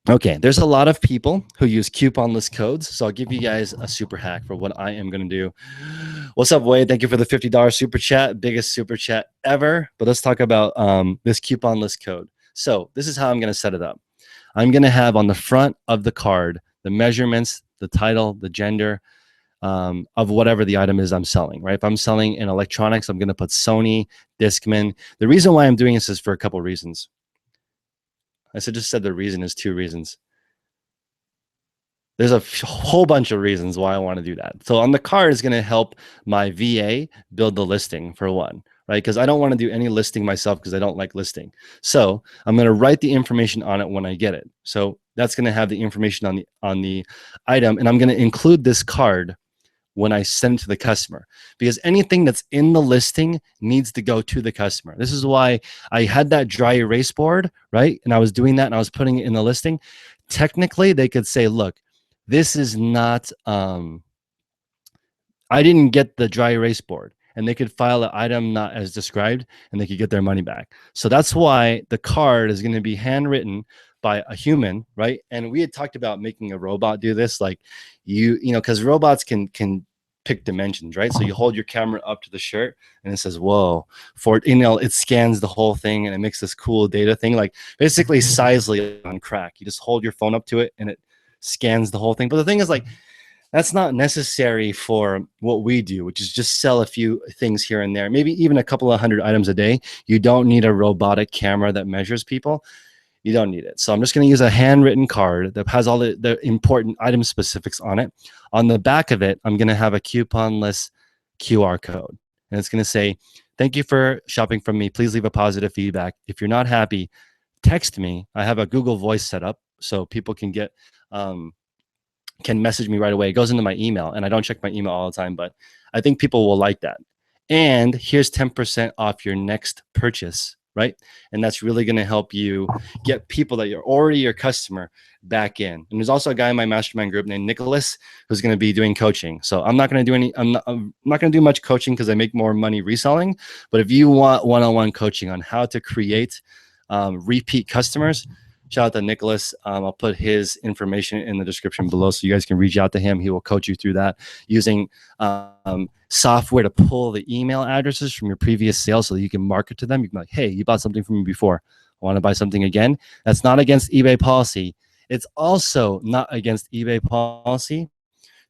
Okay, there's a lot of people who use couponless codes. So I'll give you guys a super hack for what I am going to do. What's up, Wade? Thank you for the $50 super chat. Biggest super chat ever. But let's talk about this couponless code. So this is how I'm going to set it up. I'm going to have on the front of the card the measurements, the title, the gender of whatever the item is I'm selling, right? If I'm selling in electronics, I'm going to put Sony, Discman. The reason why I'm doing this is for a couple of reasons. Just said the reason is 2 reasons. There's a whole bunch of reasons why I want to do that. So on the card is going to help my VA build the listing for one, right? Because I don't want to do any listing myself because I don't like listing. So I'm going to write the information on it when I get it. So that's going to have the information on the item, and I'm going to include this card when I send it to the customer, because anything that's in the listing needs to go to the customer. This is why I had that dry erase board, right? And I was doing that and I was putting it in the listing. Technically, they could say, look, this is not, I didn't get the dry erase board, and they could file an item not as described and they could get their money back. So that's why the card is going to be handwritten by a human, right? And we had talked about making a robot do this, like you know, because robots can pick dimensions, right? So you hold your camera up to the shirt and it says, whoa, it scans the whole thing and it makes this cool data thing, like basically Sizely on crack. You just hold your phone up to it and it scans the whole thing. But the thing is, like, that's not necessary for what we do, which is just sell a few things here and there, maybe even a couple of 100 items a day. You don't need a robotic camera that measures people. You don't need it. So I'm just going to use a handwritten card that has all the important item specifics on it. On the back of it, I'm going to have a couponless QR code. And it's going to say, thank you for shopping from me. Please leave a positive feedback. If you're not happy, text me. I have a Google Voice set up so people can get can message me right away. It goes into my email, and I don't check my email all the time, but I think people will like that. And here's 10% off your next purchase, right? And that's really going to help you get people that you're already your customer back in. And there's also a guy in my mastermind group named Nicholas who's going to be doing coaching. So I'm not going to do I'm not going to do much coaching because I make more money reselling. But if you want one-on-one coaching on how to create repeat customers, shout out to Nicholas. I'll put his information in the description below so you guys can reach out to him. He will coach you through that using software to pull the email addresses from your previous sales so that you can market to them. You can be like, hey, you bought something from me before. I want to buy something again. That's not against eBay policy. It's also not against eBay policy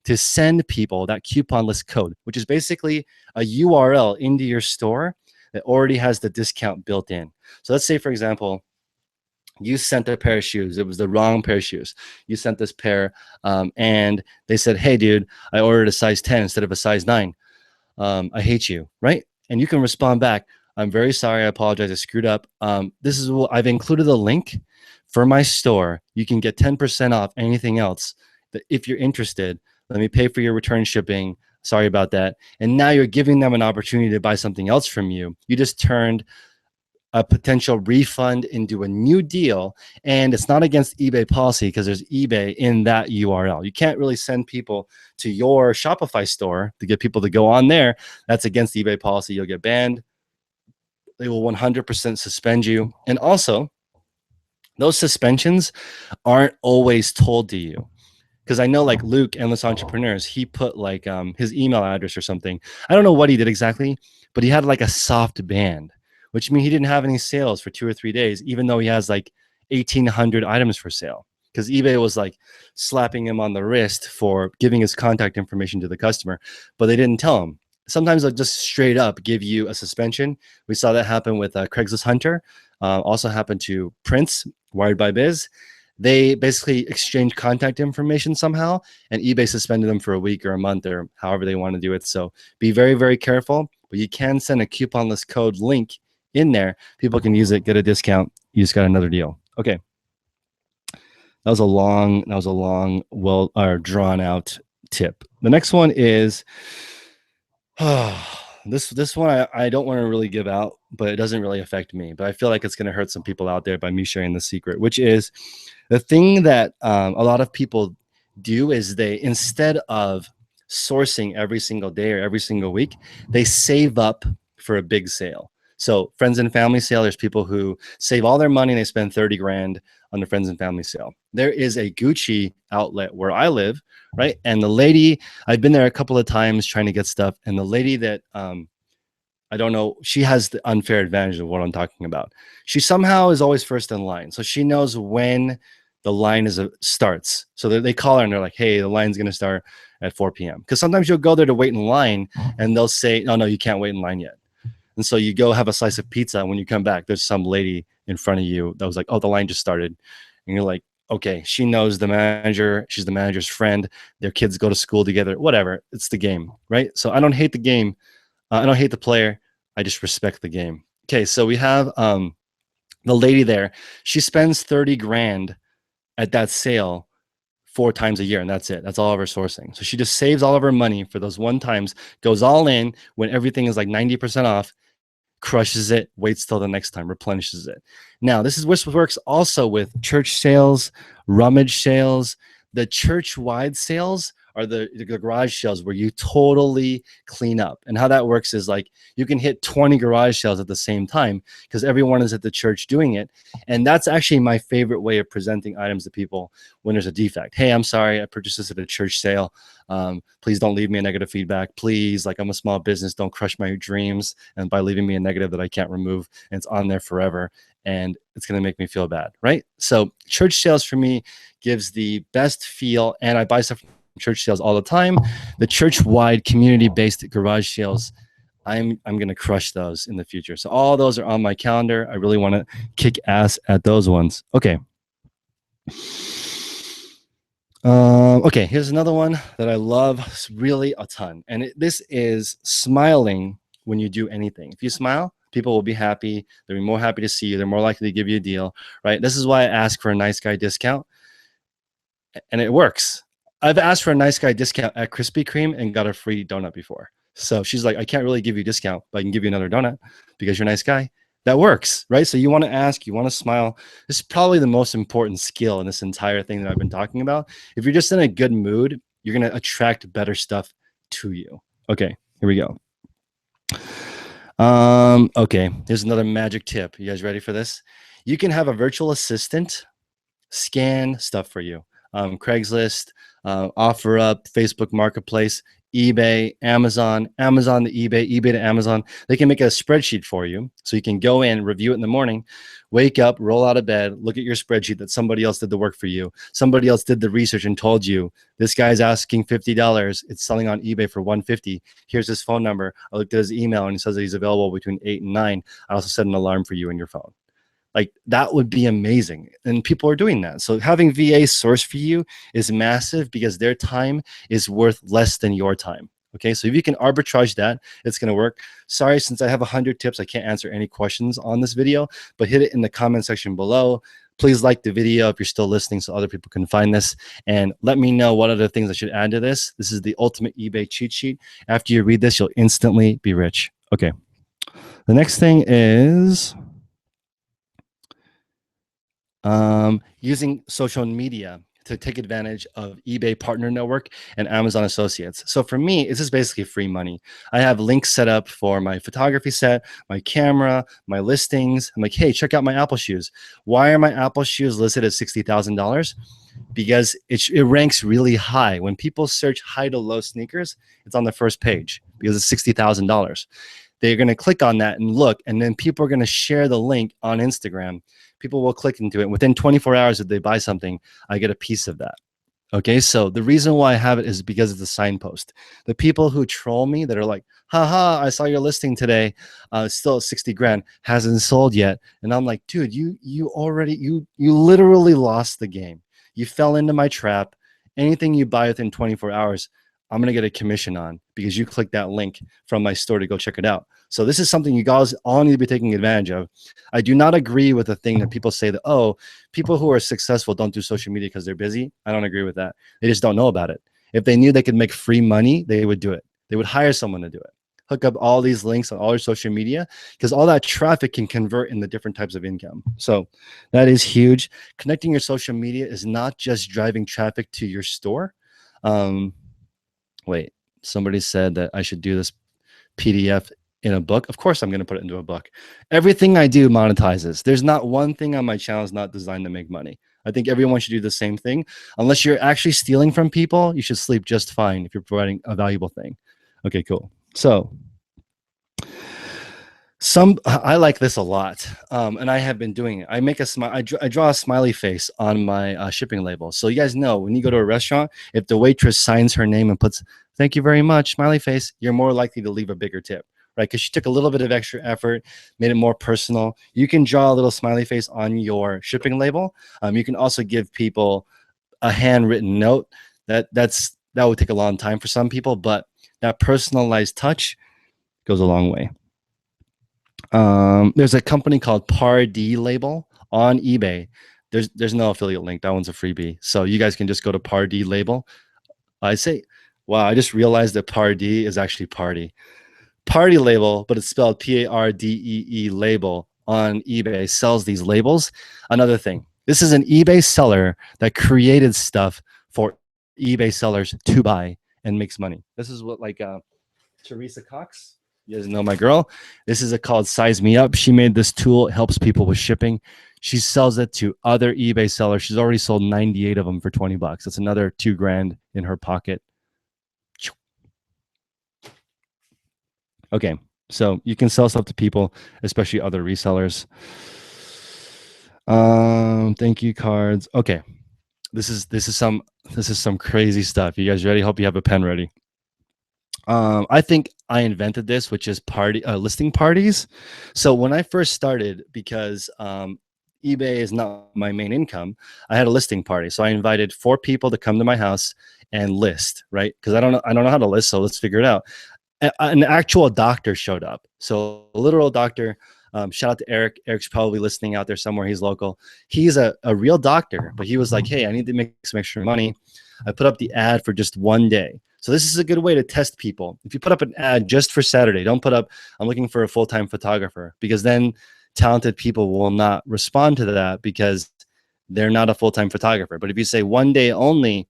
to send people that coupon list code, which is basically a URL into your store that already has the discount built in. So let's say, for example, you sent a pair of shoes. It was the wrong pair of shoes. You sent this pair and they said, hey, dude, I ordered a size 10 instead of a size 9. I hate you, right? And you can respond back, I'm very sorry. I apologize. I screwed up. This is what I've included a link for my store. You can get 10% off anything else. That if you're interested, let me pay for your return shipping. Sorry about that. And now you're giving them an opportunity to buy something else from you. You just turned a potential refund into a new deal. And it's not against eBay policy because there's eBay in that URL. You can't really send people to your Shopify store to get people to go on there. That's against eBay policy. You'll get banned. They will 100% suspend you. And also, those suspensions aren't always told to you. Because I know like Luke, Endless Entrepreneurs, he put like his email address or something. I don't know what he did exactly, but he had like a soft ban, which means he didn't have any sales for 2 or 3 days, even though he has like 1,800 items for sale. Because eBay was like slapping him on the wrist for giving his contact information to the customer, but they didn't tell him. Sometimes they'll just straight up give you a suspension. We saw that happen with Craigslist Hunter. Also happened to Prince, Wired by Biz. They basically exchanged contact information somehow, and eBay suspended them for a week or a month or however they want to do it. So be very, very careful. But you can send a coupon list code link in there. People can use it, get a discount. You just got another deal. Okay. That was a long, well, or drawn out tip. The next one is this one I don't want to really give out, but it doesn't really affect me. But I feel like it's going to hurt some people out there by me sharing the secret, which is the thing that a lot of people do is they, instead of sourcing every single day or every single week, they save up for a big sale. So friends and family sale, there's people who save all their money and they spend 30 grand on the friends and family sale. There is a Gucci outlet where I live, right? And the lady, I've been there a couple of times trying to get stuff. And the lady that, I don't know, she has the unfair advantage of what I'm talking about. She somehow is always first in line. So she knows when the line starts. So they call her and they're like, hey, the line's going to start at 4 p.m. Because sometimes you'll go there to wait in line and they'll say, oh, no, you can't wait in line yet. And so you go have a slice of pizza. And when you come back, there's some lady in front of you that was like, oh, the line just started. And you're like, okay, she knows the manager. She's the manager's friend. Their kids go to school together, whatever. It's the game, right? So I don't hate the game. I don't hate the player. I just respect the game. Okay, so we have the lady there. She spends 30 grand at that sale 4 times a year, and that's it. That's all of her sourcing. So she just saves all of her money for those one times, goes all in when everything is like 90% off, crushes it, waits till the next time, replenishes it. Now, this works also with church sales, rummage sales. The church-wide sales are the garage sales where you totally clean up. And how that works is like you can hit 20 garage sales at the same time because everyone is at the church doing it. And that's actually my favorite way of presenting items to people when there's a defect. Hey, I'm sorry, I purchased this at a church sale. Please don't leave me a negative feedback. Please, like, I'm a small business. Don't crush my dreams. And by leaving me a negative that I can't remove, and it's on there forever. And it's going to make me feel bad, right? So church sales for me gives the best feel. And I buy stuff from church sales all the time. The church-wide community-based garage sales, I'm going to crush those in the future. So all those are on my calendar. I really want to kick ass at those ones. Okay. Okay, here's another one that I love really a ton. And this is smiling when you do anything. If you smile, people will be happy. They'll be more happy to see you. They're more likely to give you a deal, right? This is why I ask for a nice guy discount. And it works. I've asked for a nice guy discount at Krispy Kreme and got a free donut before. So she's like, I can't really give you a discount, but I can give you another donut because you're a nice guy. that works, right? So you want to ask, you want to smile. This is probably the most important skill in this entire thing that I've been talking about. If you're just in a good mood, you're going to attract better stuff to you. Okay, here we go. Okay, here's another magic tip. You guys ready for this? You can have a virtual assistant scan stuff for you. Craigslist, OfferUp, Facebook Marketplace, eBay, Amazon to eBay, eBay to Amazon. They can make a spreadsheet for you. So you can go in, review it in the morning, wake up, roll out of bed, look at your spreadsheet that somebody else did the work for you. Somebody else did the research and told you, this guy's asking $50. It's selling on eBay for $150. Here's his phone number. I looked at his email and he says that he's available between 8 and 9. I also set an alarm for you in your phone. Like that would be amazing. And people are doing that. So having VA source for you is massive because their time is worth less than your time. Okay. So if you can arbitrage that, it's going to work. Sorry, since I have 100 tips, I can't answer any questions on this video, but hit it in the comment section below. Please like the video if you're still listening so other people can find this. And let me know what other things I should add to this. This is the ultimate eBay cheat sheet. After you read this, you'll instantly be rich. Okay. The next thing is using social media to take advantage of eBay Partner Network and Amazon Associates. So for me, this is basically free money. I have links set up for my photography set, my camera, my listings. I'm like, hey, check out my Apple shoes. Why are my Apple shoes listed at $60,000? Because it ranks really high. When people search high to low sneakers, it's on the first page because it's $60,000. They're going to click on that and look, and then people are going to share the link on Instagram. People will click into it. Within 24 hours, if they buy something, I get a piece of that. Okay, so the reason why I have it is because it's a signpost. The people who troll me that are like, haha, I saw your listing today, still at 60 grand, hasn't sold yet. And I'm like, dude, you literally lost the game. You fell into my trap. Anything you buy within 24 hours, I'm going to get a commission on because you clicked that link from my store to go check it out. So this is something you guys all need to be taking advantage of. I do not agree with the thing that people say that, oh, people who are successful don't do social media because they're busy. I don't agree with that. They just don't know about it. If they knew they could make free money, they would do it. They would hire someone to do it. Hook up all these links on all your social media because all that traffic can convert into different types of income. So that is huge. Connecting your social media is not just driving traffic to your store. Wait, somebody said that I should do this PDF in a book. Of course, I'm going to put it into a book. Everything I do monetizes. There's not one thing on my channel is not designed to make money. I think everyone should do the same thing. Unless you're actually stealing from people, you should sleep just fine if you're providing a valuable thing. Okay, cool. So I like this a lot, and I have been doing it. I make a smile. I draw a smiley face on my shipping label. So you guys know when you go to a restaurant, if the waitress signs her name and puts "Thank you very much" smiley face, you're more likely to leave a bigger tip, right? Because she took a little bit of extra effort, made it more personal. You can draw a little smiley face on your shipping label. You can also give people a handwritten note. That would take a long time for some people, but that personalized touch goes a long way. There's a company called Pardee Label on eBay. There's no affiliate link. That one's a freebie. So you guys can just go to Pardee Label. I say, wow, I just realized that Pardee is actually party. Party Label, but it's spelled Pardee label on eBay, sells these labels. Another thing, this is an eBay seller that created stuff for eBay sellers to buy and makes money. This is what like Teresa Cox. You guys know my girl. This is called Size Me Up. She made this tool. It helps people with shipping. She sells it to other eBay sellers. She's already sold 98 of them for 20 bucks. That's another 2 grand in her pocket. Okay, so you can sell stuff to people, especially other resellers. Thank you cards. Okay, this is some crazy stuff. You guys ready? Hope you have a pen ready. I think I invented this, which is listing parties. So when I first started, because eBay is not my main income, I had a listing party. So I invited 4 people to come to my house and list, right? Because I don't know how to list, so let's figure it out. An actual doctor showed up. So a literal doctor. Shout out to Eric. Eric's probably listening out there somewhere. He's local. He's a real doctor, but he was like, hey, I need to make some extra money. I put up the ad for just 1 day. So this is a good way to test people. If you put up an ad just for Saturday, don't put up, I'm looking for a full-time photographer, because then talented people will not respond to that because they're not a full-time photographer. But if you say one day only,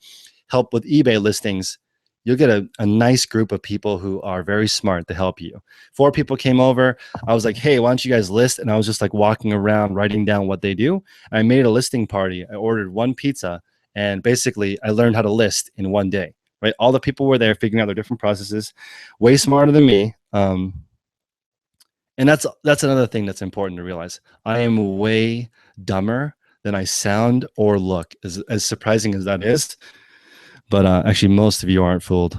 help with eBay listings, you'll get a nice group of people who are very smart to help you. 4 people came over. I was like, hey, why don't you guys list? And I was just like walking around, writing down what they do. I made a listing party. I ordered 1 pizza, and basically I learned how to list in 1 day, right? All the people were there figuring out their different processes, way smarter than me. And that's another thing that's important to realize. I am way dumber than I sound or look, as surprising as that is. But actually, most of you aren't fooled.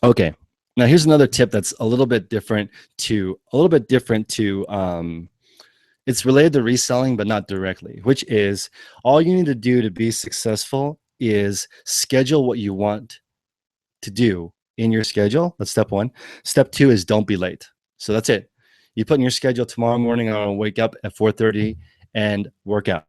Okay, now here's another tip that's a little bit different to it's related to reselling, but not directly, which is all you need to do to be successful is schedule what you want to do in your schedule. That's step 1. Step 2 is don't be late. So that's it. You put in your schedule tomorrow morning, I'm gonna wake up at 4:30 and work out,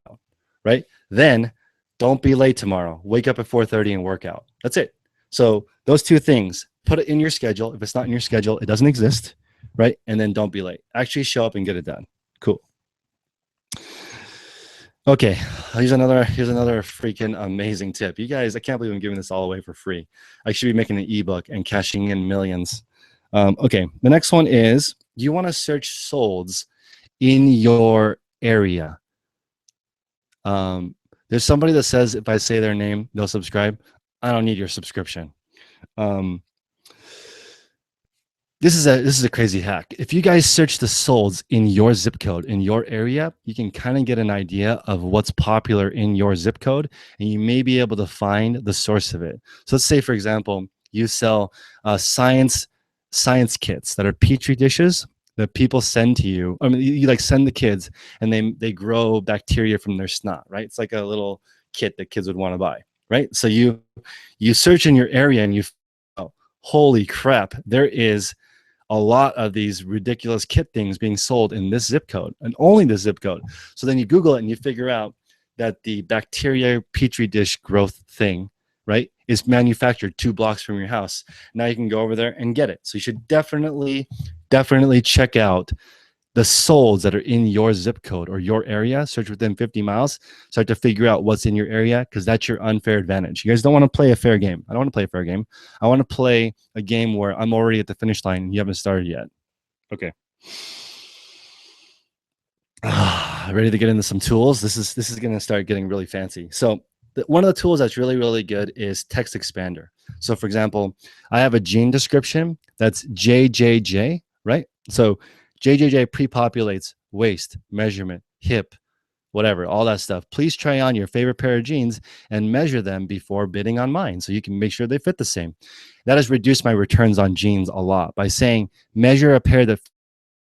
right? Then don't be late tomorrow. Wake up at 4:30 and work out. That's it. So those 2 things, put it in your schedule. If it's not in your schedule, it doesn't exist, right? And then don't be late. Actually show up and get it done. Cool. Okay, here's another freaking amazing tip. You guys, I can't believe I'm giving this all away for free. I should be making an ebook and cashing in millions. Okay, the next one is you want to search solds in your area. There's somebody that says if I say their name, they'll subscribe. I don't need your subscription. This is a crazy hack. If you guys search the solds in your zip code, in your area, you can kind of get an idea of what's popular in your zip code, and you may be able to find the source of it. So let's say, for example, you sell science kits that are petri dishes that people send to you. I mean, you like send the kids, and they grow bacteria from their snot, right? It's like a little kit that kids would want to buy, right? So you search in your area, and holy crap, there is a lot of these ridiculous kit things being sold in this zip code and only this zip code. So then you Google it and you figure out that the bacteria petri dish growth thing, right, is manufactured 2 blocks from your house. Now you can go over there and get it. So you should definitely check out the solds that are in your zip code or your area. Search within 50 miles. Start to figure out what's in your area, because that's your unfair advantage. You guys don't want to play a fair game. I don't want to play a fair game. I want to play a game where I'm already at the finish line and you haven't started yet. Okay. Ready to get into some tools? This is going to start getting really fancy. So one of the tools that's really, really good is Text Expander. So for example, I have a gene description that's JJJ, right? So JJJ pre-populates waist, measurement, hip, whatever, all that stuff. Please try on your favorite pair of jeans and measure them before bidding on mine so you can make sure they fit the same. That has reduced my returns on jeans a lot by saying, measure a pair that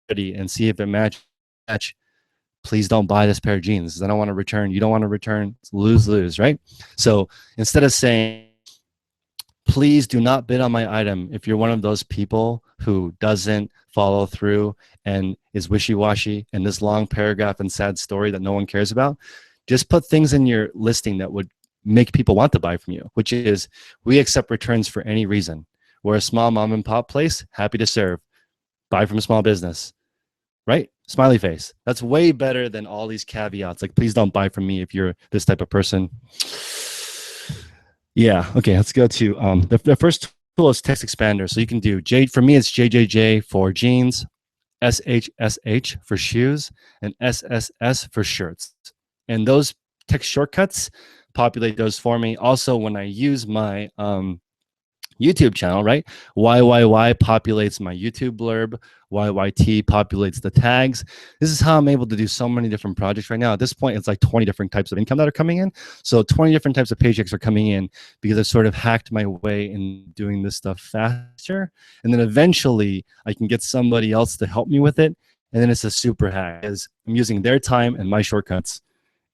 fits and see if it match. Please don't buy this pair of jeans. I don't want to return. You don't want to return. It's lose-lose, right? So instead of saying, please do not bid on my item, if you're one of those people who doesn't follow through and is wishy-washy and this long paragraph and sad story that no one cares about, just put things in your listing that would make people want to buy from you, which is, we accept returns for any reason. We're a small mom and pop place, happy to serve. Buy from a small business, right? Smiley face. That's way better than all these caveats. Like, please don't buy from me if you're this type of person. Yeah. Okay. Let's go to the first tool is Text Expander. So you can do for me, it's JJJ for jeans, SHSH for shoes, and SSS for shirts. And those text shortcuts populate those for me. Also, when I use my YouTube channel, right? YYY populates my YouTube blurb. YYT populates the tags. This is how I'm able to do so many different projects right now. At this point, it's like 20 different types of income that are coming in. So 20 different types of paychecks are coming in because I've sort of hacked my way in doing this stuff faster. And then eventually I can get somebody else to help me with it. And then it's a super hack because I'm using their time and my shortcuts,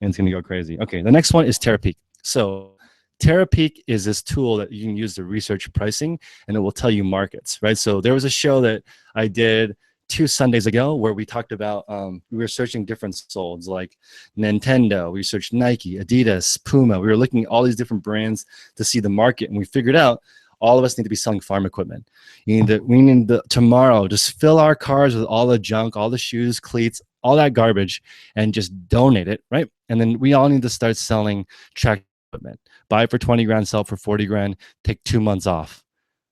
and it's going to go crazy. Okay, the next one is Terapeak. So Terapeak is this tool that you can use to research pricing, and it will tell you markets, right? So there was a show that I did 2 Sundays ago where we talked about, we were searching different solds like Nintendo, we searched Nike, Adidas, Puma. We were looking at all these different brands to see the market, and we figured out All of us need to be selling farm equipment. We need to tomorrow just fill our cars with all the junk, all the shoes, cleats, all that garbage, and just donate it, right? And then we all need to start selling tractor equipment. Buy it for 20 grand, sell it for 40 grand, take 2 months off.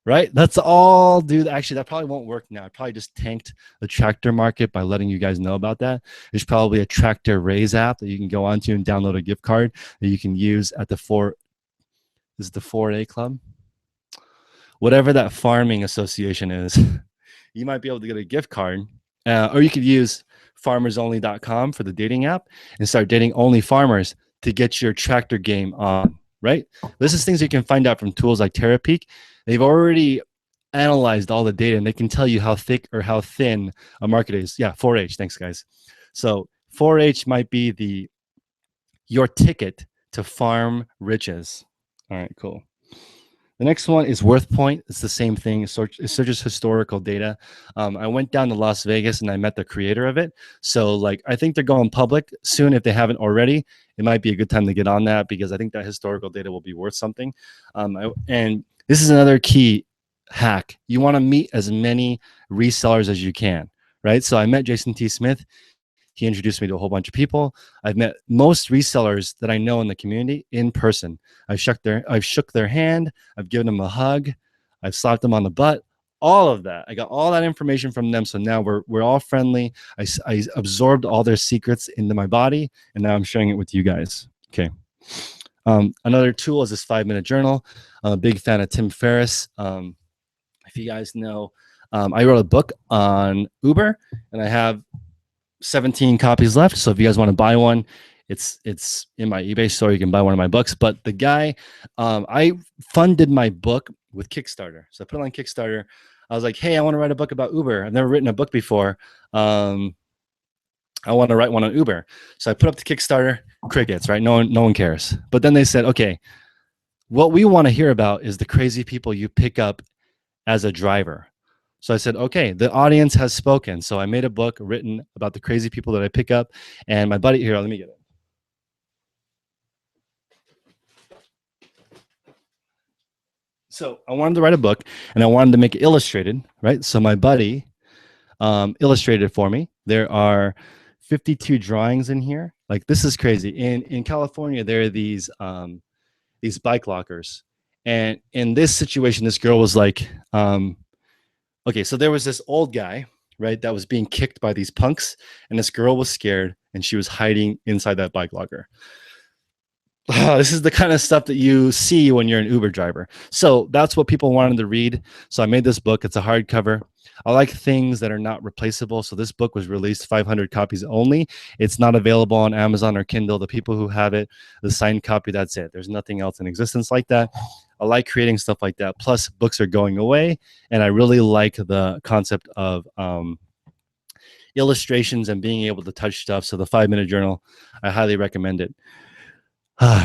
Right? That's all, dude. Actually, that probably won't work now. I probably just tanked the tractor market by letting you guys know about that. There's probably a tractor raise app that you can go onto and download a gift card that you can use at the is it the 4A club? Whatever that farming association is. You might be able to get a gift card, or you could use farmersonly.com for the dating app and start dating only farmers to get your tractor game on, right? This is things you can find out from tools like TerraPeak. They've already analyzed all the data and they can tell you how thick or how thin a market is. Yeah, 4H. Thanks, guys. So 4H might be your ticket to farm riches. All right, cool. The next one is WorthPoint. It's the same thing. It searches historical data. I went down to Las Vegas and I met the creator of it. So like, I think they're going public soon. If they haven't already, it might be a good time to get on that because I think that historical data will be worth something. And this is another key hack. You want to meet as many resellers as you can, right? So I met Jason T. Smith. He introduced me to a whole bunch of people. I've met most resellers that I know in the community in person. I've shook their hand. I've given them a hug. I've slapped them on the butt. All of that. I got all that information from them. So now we're all friendly. I absorbed all their secrets into my body, and now I'm sharing it with you guys. Okay. Another tool is this 5-minute journal. I'm a big fan of Tim Ferriss. If you guys know, I wrote a book on Uber, and I have 17 copies left. So if you guys want to buy one, it's in my eBay store. You can buy one of my books. But the guy, I funded my book with Kickstarter. So I put it on Kickstarter. I was like, hey, I want to write a book about Uber. I've never written a book before. I want to write one on Uber. So I put up the Kickstarter, crickets, right? No one cares. But then they said, okay, what we want to hear about is the crazy people you pick up as a driver. So I said, okay, the audience has spoken. So I made a book written about the crazy people that I pick up. And my buddy here, let me get it. So I wanted to write a book and I wanted to make it illustrated, right? So my buddy illustrated it for me. There are 52 drawings in here. Like, this is crazy. In California, there are these bike lockers. And in this situation, this girl was like, okay, so there was this old guy, right, that was being kicked by these punks, and this girl was scared, and she was hiding inside that bike locker. This is the kind of stuff that you see when you're an Uber driver. So that's what people wanted to read. So I made this book. It's a hardcover. I like things that are not replaceable. So this book was released 500 copies only. It's not available on Amazon or Kindle. The people who have it, the signed copy, that's it. There's nothing else in existence like that. I like creating stuff like that. Plus, books are going away. And I really like the concept of illustrations and being able to touch stuff. So the 5-minute journal, I highly recommend it.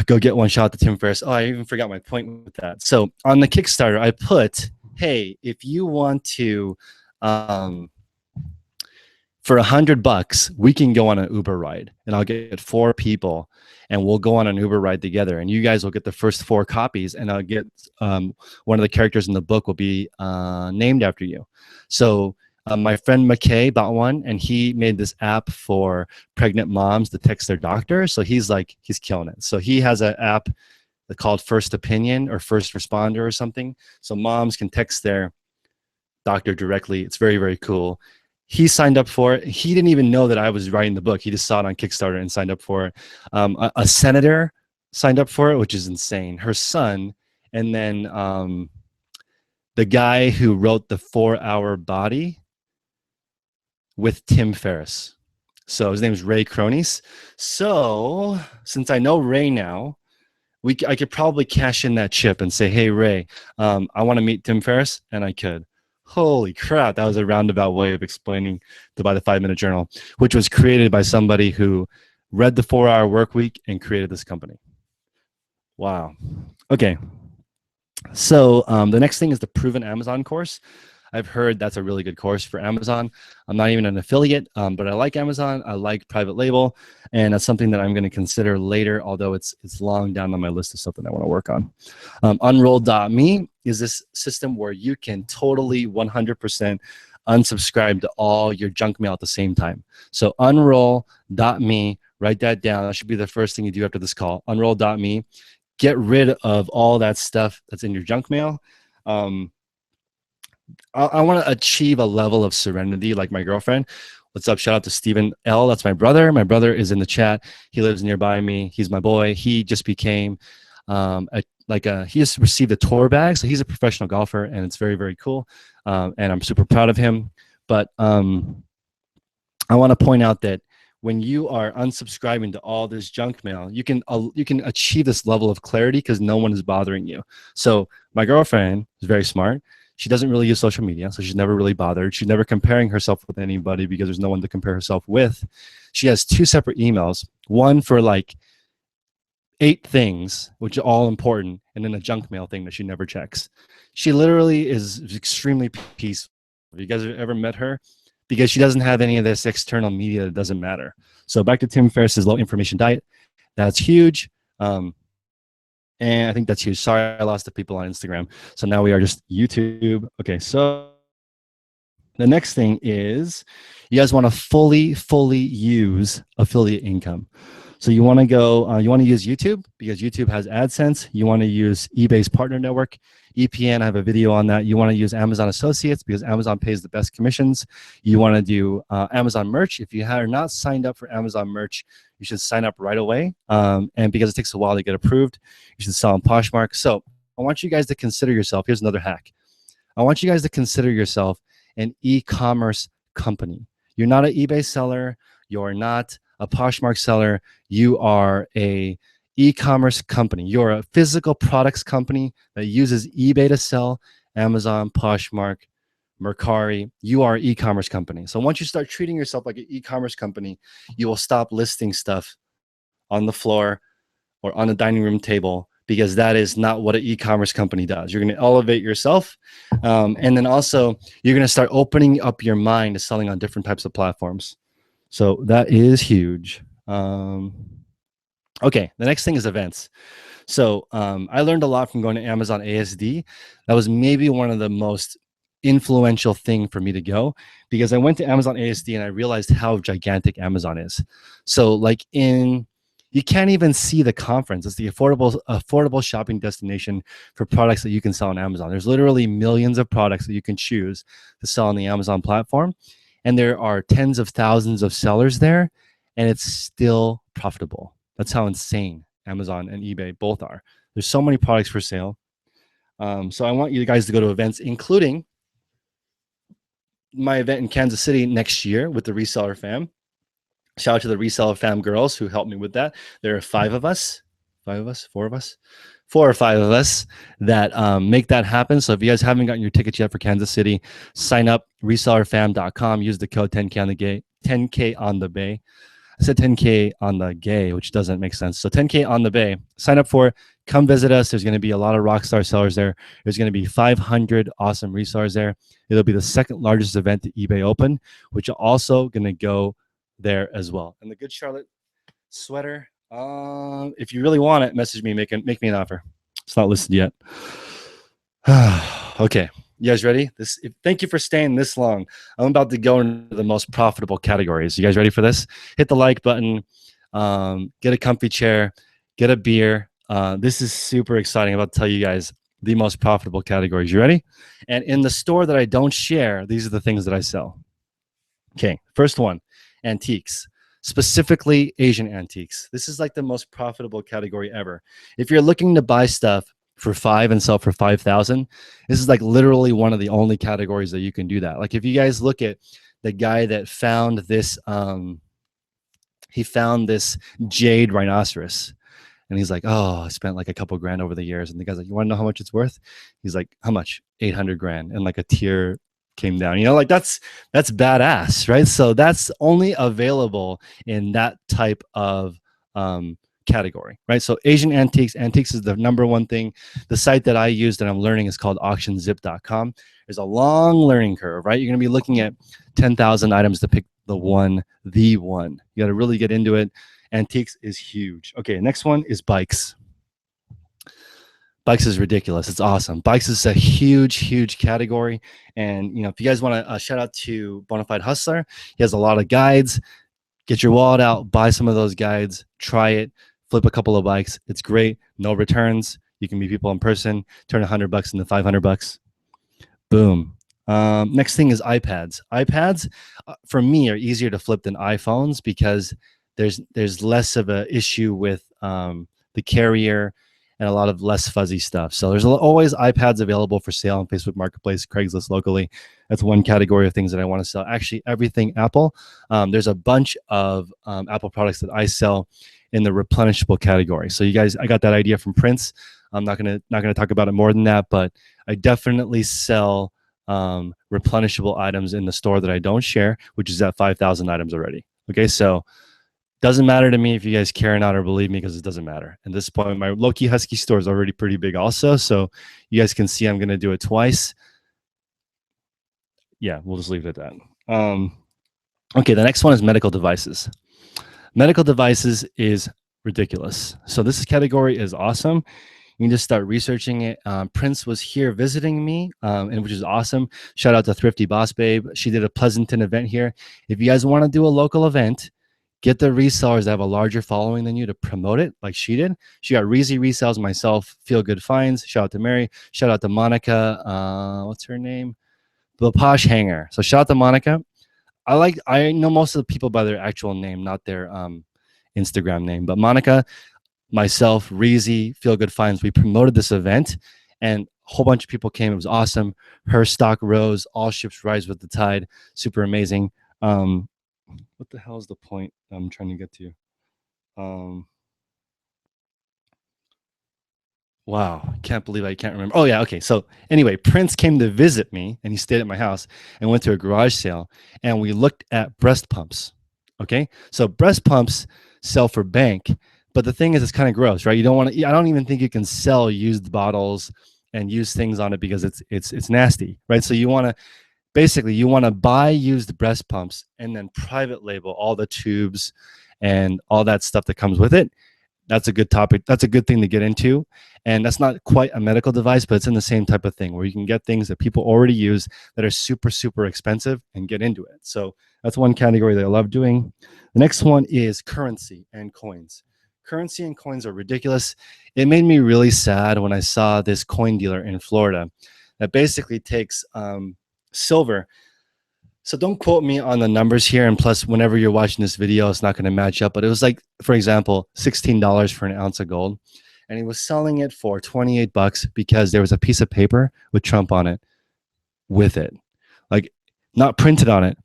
Go get one. Shot to Tim Ferriss. Oh, I even forgot my point with that. So on the Kickstarter, I put, hey, if you want to, for $100, we can go on an Uber ride, and I'll get 4 people, and we'll go on an Uber ride together. And you guys will get the first 4 copies, and I'll get one of the characters in the book will be named after you. So my friend McKay bought one, and he made this app for pregnant moms to text their doctor. So he's killing it. So he has an app called First Opinion or First Responder or something. So moms can text their doctor directly. It's very, very cool. He signed up for it. He didn't even know that I was writing the book. He just saw it on Kickstarter and signed up for it. A senator signed up for it, which is insane. Her son, and then the guy who wrote the 4-Hour Body with Tim Ferriss. So his name is Ray Cronies. So since I know Ray now, I could probably cash in that chip and say, hey, Ray, I want to meet Tim Ferriss, and I could. Holy crap, that was a roundabout way of explaining to buy the 5-minute journal, which was created by somebody who read the 4-Hour Workweek and created this company. Wow. Okay. So the next thing is the Proven Amazon course. I've heard that's a really good course for Amazon. I'm not even an affiliate, but I like Amazon. I like private label, and that's something that I'm going to consider later, although it's long down on my list of something I want to work on. Unroll.me is this system where you can totally 100% unsubscribe to all your junk mail at the same time. So unroll.me, write that down. That should be the first thing you do after this call. Unroll.me. Get rid of all that stuff that's in your junk mail. I want to achieve a level of serenity like my girlfriend. What's up? Shout out to Stephen L. That's my brother. My brother is in the chat. He lives nearby me. He's my boy. He just became he just received a tour bag. So he's a professional golfer, and it's very, very cool. And I'm super proud of him. But I want to point out that when you are unsubscribing to all this junk mail, you can achieve this level of clarity because no one is bothering you. So my girlfriend is very smart. She doesn't really use social media, so she's never really bothered. She's never comparing herself with anybody because there's no one to compare herself with. She has 2 separate emails, one for like 8 things, which are all important, and then a junk mail thing that she never checks. She literally is extremely peaceful. Have you guys ever met her? Because she doesn't have any of this external media that doesn't matter. So back to Tim Ferriss's low information diet. That's huge. And I think that's huge. Sorry, I lost the people on Instagram. So now we are just YouTube. Okay, so the next thing is you guys want to fully use affiliate income. So you want to go, you want to use YouTube because YouTube has AdSense. You want to use eBay's partner network, EPN. I have a video on that. You want to use Amazon Associates because Amazon pays the best commissions. You want to do Amazon merch. If you are not signed up for Amazon merch, you should sign up right away. And because it takes a while to get approved, you should sell on Poshmark. So I want you guys to consider yourself. Here's another hack. I want you guys to consider yourself an e-commerce company. You're not an eBay seller. You're not a Poshmark seller. You are a e-commerce company. You're a physical products company that uses eBay to sell, Amazon, Poshmark, Mercari. You are an e-commerce company. So once you start treating yourself like an e-commerce company, you will stop listing stuff on the floor or on the dining room table because that is not what an e-commerce company does. You're going to elevate yourself. And then also you're going to start opening up your mind to selling on different types of platforms. So that is huge. Okay, the next thing is events. So I learned a lot from going to Amazon ASD. That was maybe one of the most influential thing for me to go because I went to Amazon ASD and I realized how gigantic Amazon is. So like you can't even see the conference. It's the affordable shopping destination for products that you can sell on Amazon. There's literally millions of products that you can choose to sell on the Amazon platform. And there are tens of thousands of sellers there, and it's still profitable. That's how insane Amazon and eBay both are. There's so many products for sale. So I want you guys to go to events, including my event in Kansas City next year with the Reseller Fam. Shout out to the Reseller Fam girls who helped me with that. There are 4 of us that make that happen. So if you guys haven't gotten your tickets yet for Kansas City, sign up resellerfam.com. Use the code 10K on the gay, 10K on the bay. I said 10K on the gay, which doesn't make sense. So 10K on the bay. Sign up for it. Come visit us. There's going to be a lot of rock star sellers there. There's going to be 500 awesome resellers there. It'll be the second largest event to eBay Open, which are also going to go there as well. And the Good Charlotte sweater, if you really want it, message me, make me an offer. It's not listed yet. Okay, you guys ready? Thank you for staying this long. I'm about to go into the most profitable categories. You guys ready for this? Hit the like button, get a comfy chair, get a beer. This is super exciting. I'm about to tell you guys the most profitable categories. You ready? And in the store that I don't share, these are the things that I sell. Okay, first one, antiques. Specifically Asian antiques. This is like the most profitable category ever. If you're looking to buy stuff for 5 and sell for 5,000, this is like literally one of the only categories that you can do that. Like if you guys look at the guy that found this, he found this jade rhinoceros. And he's like, oh, I spent like a couple grand over the years. And the guy's like, you want to know how much it's worth? He's like, how much? 800 grand. And like a tear came down, you know, like that's badass, right? So that's only available in that type of category, right? So Asian antiques, antiques is the number one thing. The site that I use that I'm learning is called auctionzip.com. There's a long learning curve, right? You're going to be looking at 10,000 items to pick the one. You got to really get into it. Antiques is huge. Okay, next one is bikes. Bikes is ridiculous. It's awesome. Bikes is a huge category. And if you guys want to shout out to Bonafide Hustler, he has a lot of guides. Get your wallet out, buy some of those guides, try it, flip a couple of bikes. It's great. No returns. You can meet people in person. Turn $100 into $500. Boom. Next thing is iPads. iPads, for me, are easier to flip than iPhones because there's less of an issue with the carrier and a lot of less fuzzy stuff. So there's always iPads available for sale on Facebook Marketplace, Craigslist locally. That's one category of things that I want to sell. Actually, everything Apple. There's a bunch of Apple products that I sell in the replenishable category. So you guys, I got that idea from Prince. I'm not gonna talk about it more than that, but I definitely sell replenishable items in the store that I don't share, which is at 5,000 items already. Okay, so doesn't matter to me if you guys care or not or believe me, because it doesn't matter. At this point, my Loki Husky store is already pretty big also. So you guys can see I'm going to do it twice. Yeah, we'll just leave it at that. Okay, the next one is medical devices. Medical devices is ridiculous. So this category is awesome. You can just start researching it. Prince was here visiting me, and which is awesome. Shout out to Thrifty Boss Babe. She did a Pleasanton event here. If you guys want to do a local event, get the resellers that have a larger following than you to promote it like she did. She got Reezy Resells, myself, Feel Good Finds. Shout out to Mary. Shout out to Monica. What's her name? The Posh Hanger. So shout out to Monica. I know most of the people by their actual name, not their Instagram name. But Monica, myself, Reezy, Feel Good Finds, we promoted this event and a whole bunch of people came. It was awesome. Her stock rose. All ships rise with the tide. Super amazing. What the hell is the point I'm trying to get to? Wow, can't believe I can't remember. Oh yeah, okay. So anyway, Prince came to visit me and he stayed at my house and went to a garage sale and we looked at breast pumps. Okay, so breast pumps sell for bank, but the thing is, it's kind of gross, right? You don't want to. I don't even think you can sell used bottles and use things on it because it's nasty, right? So you want to basically you want to buy used breast pumps and then private label all the tubes and all that stuff that comes with it. That's a good topic. That's a good thing to get into. And that's not quite a medical device, but it's in the same type of thing where you can get things that people already use that are super expensive and get into it. So that's one category that I love doing. The next one is currency and coins. Currency and coins are ridiculous. It made me really sad when I saw this coin dealer in Florida that basically takes silver. So don't quote me on the numbers here. And plus, whenever you're watching this video, it's not going to match up. But it was like, for example, $16 for an ounce of gold. And he was selling it for $28 because there was a piece of paper with Trump on it with it. Like, not printed on it,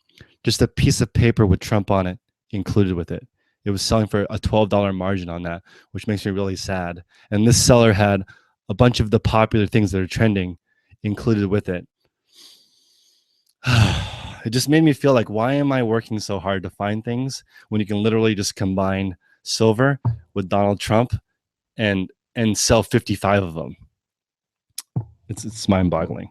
just a piece of paper with Trump on it included with it. It was selling for a $12 margin on that, which makes me really sad. And this seller had a bunch of the popular things that are trending included with it. It just made me feel like, why am I working so hard to find things when you can literally just combine silver with Donald Trump and sell 55 of them? It's mind-boggling.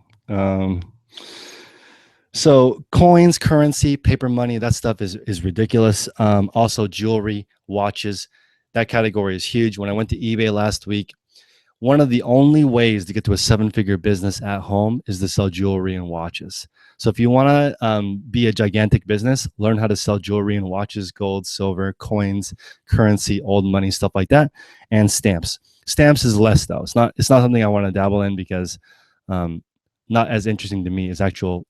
So coins, currency, paper money, that stuff is ridiculous. Also jewelry, watches, that category is huge. When I went to eBay last week, one of the only ways to get to a 7-figure business at home is to sell jewelry and watches. So if you want to be a gigantic business, learn how to sell jewelry and watches, gold, silver, coins, currency, old money, stuff like that, and stamps. Stamps is less though. It's not something I want to dabble in because not as interesting to me as actual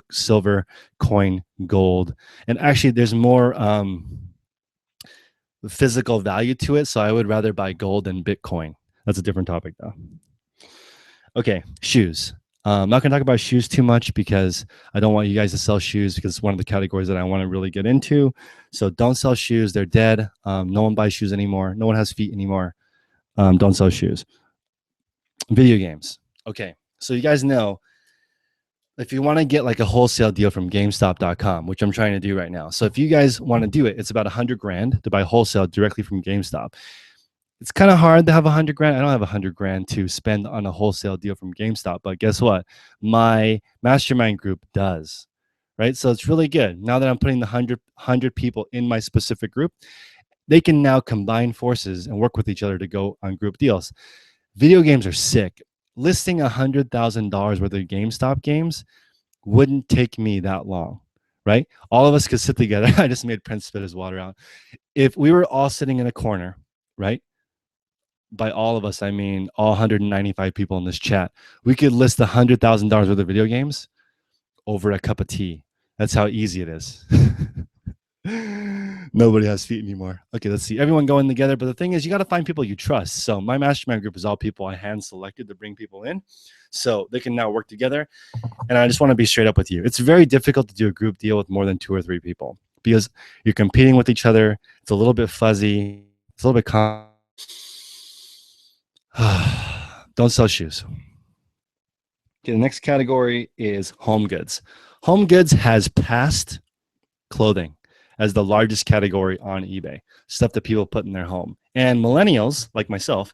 silver, coin, gold, and actually there's more physical value to it. So I would rather buy gold than Bitcoin. That's a different topic though. Okay, shoes. I'm not going to talk about shoes too much because I don't want you guys to sell shoes because it's one of the categories that I want to really get into. So don't sell shoes. They're dead. No one buys shoes anymore. No one has feet anymore. Don't sell shoes. Video games. Okay, so you guys know if you want to get like a wholesale deal from GameStop.com, which I'm trying to do right now. So if you guys want to do it, it's about $100,000 to buy wholesale directly from GameStop. It's kind of hard to have 100 grand. I don't have 100 grand to spend on a wholesale deal from GameStop, but guess what? My mastermind group does, right? So it's really good. Now that I'm putting the 100 people in my specific group, they can now combine forces and work with each other to go on group deals. Video games are sick. Listing $100,000 worth of GameStop games wouldn't take me that long, right? All of us could sit together. I just made Prince spit his water out. If we were all sitting in a corner, right? By all of us, I mean all 195 people in this chat, we could list $100,000 worth of video games over a cup of tea. That's how easy it is. Nobody has feet anymore. Okay, let's see. Everyone going together. But the thing is, you got to find people you trust. So my mastermind group is all people I hand selected to bring people in so they can now work together. And I just want to be straight up with you. It's very difficult to do a group deal with more than 2 or 3 people because you're competing with each other. It's a little bit fuzzy. It's a little bit don't sell shoes. Okay, the next category is home goods. Home goods has passed clothing as the largest category on eBay, stuff that people put in their home. And millennials, like myself,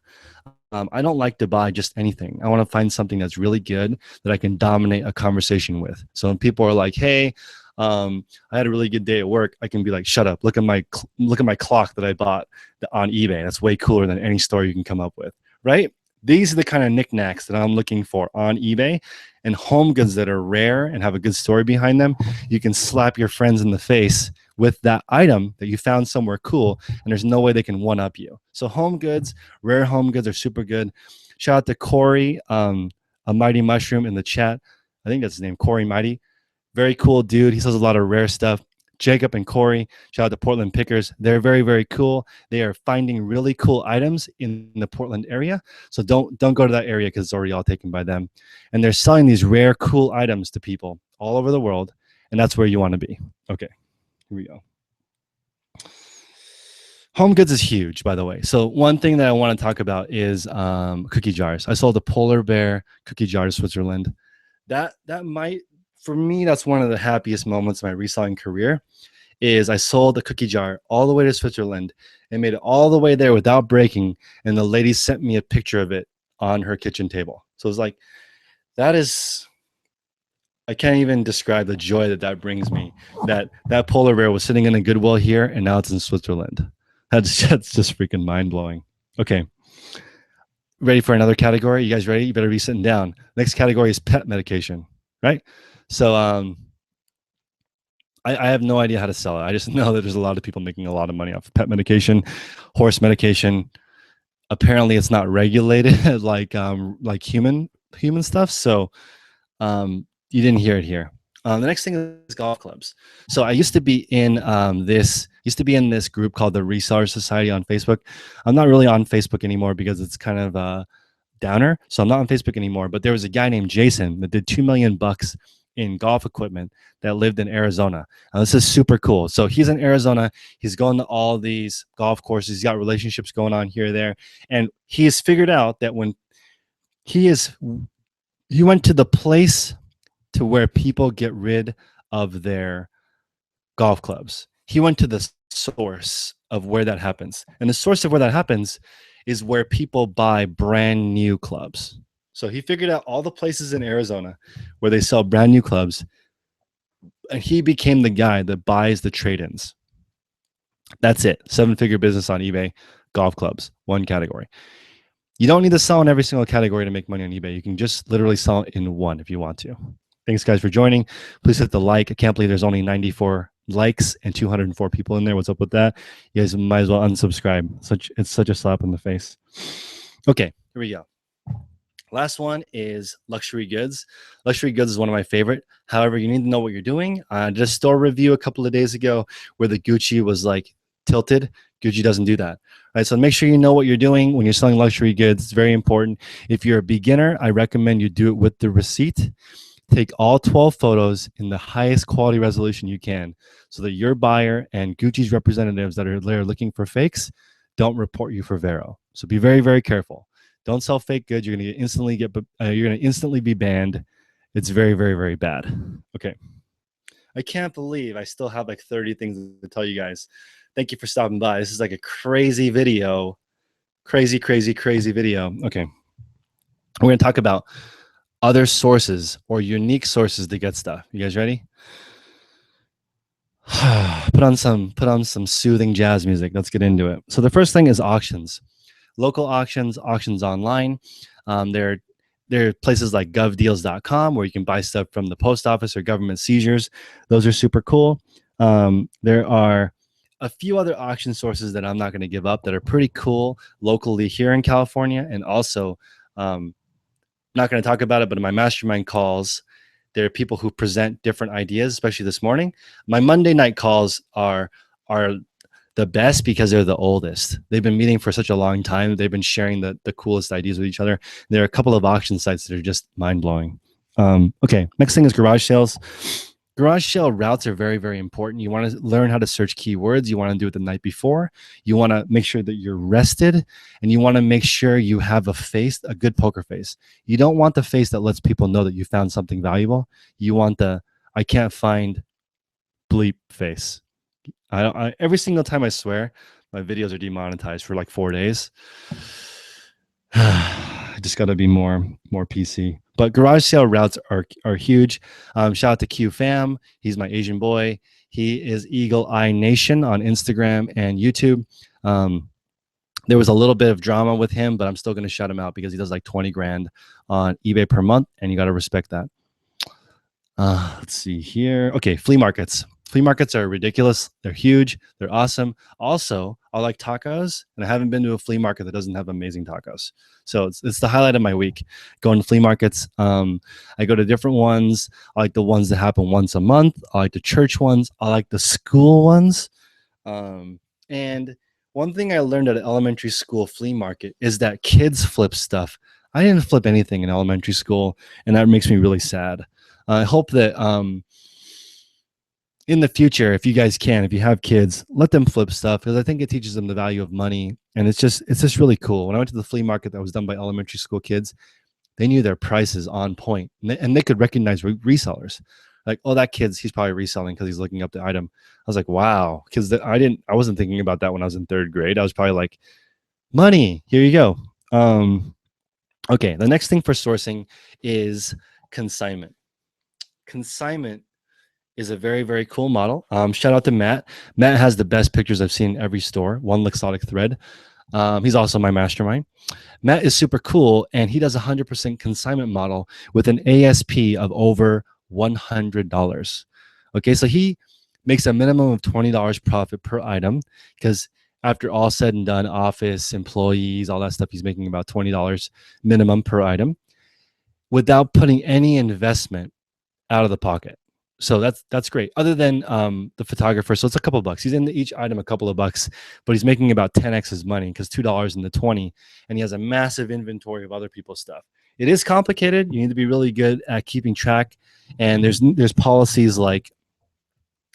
I don't like to buy just anything. I want to find something that's really good that I can dominate a conversation with. So when people are like, "Hey, I had a really good day at work," I can be like, "Shut up! Look at my clock that I bought on eBay. That's way cooler than any store you can come up with." Right? These are the kind of knickknacks that I'm looking for on eBay, and home goods that are rare and have a good story behind them. You can slap your friends in the face with that item that you found somewhere cool, and there's no way they can one up you. So home goods, rare home goods are super good. Shout out to Corey, a Mighty Mushroom in the chat. I think that's his name, Corey Mighty. Very cool dude. He sells a lot of rare stuff. Jacob and Corey, shout out to Portland Pickers. They're very, very cool. They are finding really cool items in the Portland area. So don't go to that area because it's already all taken by them. And they're selling these rare, cool items to people all over the world. And that's where you want to be. Okay, here we go. Home goods is huge, by the way. So one thing that I want to talk about is cookie jars. I sold a polar bear cookie jar to Switzerland. That might, for me, that's one of the happiest moments of my reselling career. Is I sold a cookie jar all the way to Switzerland and made it all the way there without breaking, and the lady sent me a picture of it on her kitchen table. So it's like, that is, I can't even describe the joy that brings me. That polar bear was sitting in a Goodwill here, and now it's in Switzerland. That's just freaking mind blowing. Okay, ready for another category? You guys ready? You better be sitting down. Next category is pet medication, right? So I have no idea how to sell it. I just know that there's a lot of people making a lot of money off of pet medication, horse medication. Apparently, it's not regulated like human stuff. So you didn't hear it here. The next thing is golf clubs. So I used to be in this group called the Reseller Society on Facebook. I'm not really on Facebook anymore because it's kind of a downer. So I'm not on Facebook anymore. But there was a guy named Jason that did $2 million in golf equipment that lived in Arizona. Now, this is super cool. So he's in Arizona. He's going to all these golf courses. He's got relationships going on here or there. And he has figured out that when he went to the place to where people get rid of their golf clubs. He went to the source of where that happens. And the source of where that happens is where people buy brand new clubs. So he figured out all the places in Arizona where they sell brand new clubs, and he became the guy that buys the trade-ins. That's it. 7-figure business on eBay, golf clubs, one category. You don't need to sell in every single category to make money on eBay. You can just literally sell in one if you want to. Thanks, guys, for joining. Please hit the like. I can't believe there's only 94 likes and 204 people in there. What's up with that? You guys might as well unsubscribe. It's such a slap in the face. Okay, here we go. Last one is luxury goods. Luxury goods is one of my favorite. However, you need to know what you're doing. I did a store review a couple of days ago where the Gucci was like tilted. Gucci doesn't do that. Right? So make sure you know what you're doing when you're selling luxury goods. It's very important. If you're a beginner, I recommend you do it with the receipt. Take all 12 photos in the highest quality resolution you can so that your buyer and Gucci's representatives that are there looking for fakes don't report you for Vero. So be very, very careful. Don't sell fake goods. You're going to instantly be banned. It's very, very, very bad. Okay. I can't believe I still have like 30 things to tell you guys. Thank you for stopping by. This is like a crazy video Crazy video. Okay. We're going to talk about other sources or unique sources to get stuff. You guys ready? put on some soothing jazz music. Let's get into it. So the first thing is auctions. Local auctions online. There are places like govdeals.com where you can buy stuff from the post office or government seizures. Those are super cool. There are a few other auction sources that I'm not going to give up that are pretty cool locally here in California. And also, not going to talk about it, but in my mastermind calls, there are people who present different ideas, especially this morning. My Monday night calls are the best because they're the oldest. They've been meeting for such a long time. They've been sharing the coolest ideas with each other. There are a couple of auction sites that are just mind-blowing. Okay, next thing is garage sales. Garage sale routes are very, very important. You want to learn how to search keywords. You want to do it the night before. You want to make sure that you're rested, and you want to make sure you have a good poker face. You don't want the face that lets people know that you found something valuable. You want the I can't find bleep face. Every single time I swear, my videos are demonetized for like 4 days. I just got to be more PC. But garage sale routes are huge. Shout out to Q Fam. He's my Asian boy. He is Eagle Eye Nation on Instagram and YouTube. There was a little bit of drama with him, but I'm still going to shout him out because he does like 20 grand on eBay per month, and you got to respect that. Let's see here. Okay, flea markets. Flea markets are ridiculous. They're huge. They're awesome. Also, I like tacos, and I haven't been to a flea market that doesn't have amazing tacos. So it's the highlight of my week, going to flea markets. I go to different ones. I like the ones that happen once a month. I like the church ones. I like the school ones. And one thing I learned at an elementary school flea market is that kids flip stuff. I didn't flip anything in elementary school, and that makes me really sad. I hope that in the future, if you guys can, if you have kids, let them flip stuff, because I think it teaches them the value of money, and it's just really cool. When I went to the flea market that was done by elementary school kids, they knew their prices on point, and they could recognize resellers. Like, oh, that he's probably reselling because he's looking up the item. I was like, wow, because I wasn't thinking about that when I was in third grade. I was probably like, money, here you go. Okay, the next thing for sourcing is consignment. Consignment is a very, very cool model. Shout out to Matt. Matt has the best pictures I've seen in every store. One Lexotic thread. He's also my mastermind. Matt is super cool, and he does a 100% consignment model with an ASP of over $100. Okay, so he makes a minimum of $20 profit per item, because after all said and done, office, employees, all that stuff, he's making about $20 minimum per item without putting any investment out of the pocket. So that's great. Other than the photographer, so it's a couple bucks. He's in each item a couple of bucks, but he's making about 10x his money, because $2 into 20, and he has a massive inventory of other people's stuff. It is complicated. You need to be really good at keeping track, and there's policies like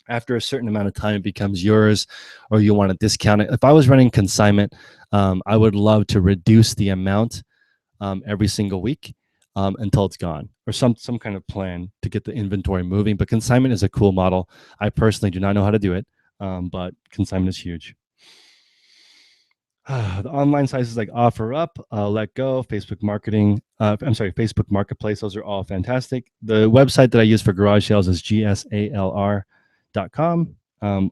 after a certain amount of time it becomes yours, or you want to discount it. If I was running consignment, I would love to reduce the amount every single week. Until it's gone, or some kind of plan to get the inventory moving. But consignment is a cool model. I personally do not know how to do it, but consignment is huge. The online sites like OfferUp, Let Go, Facebook Marketing. Facebook Marketplace. Those are all fantastic. The website that I use for garage sales is gsalr.com.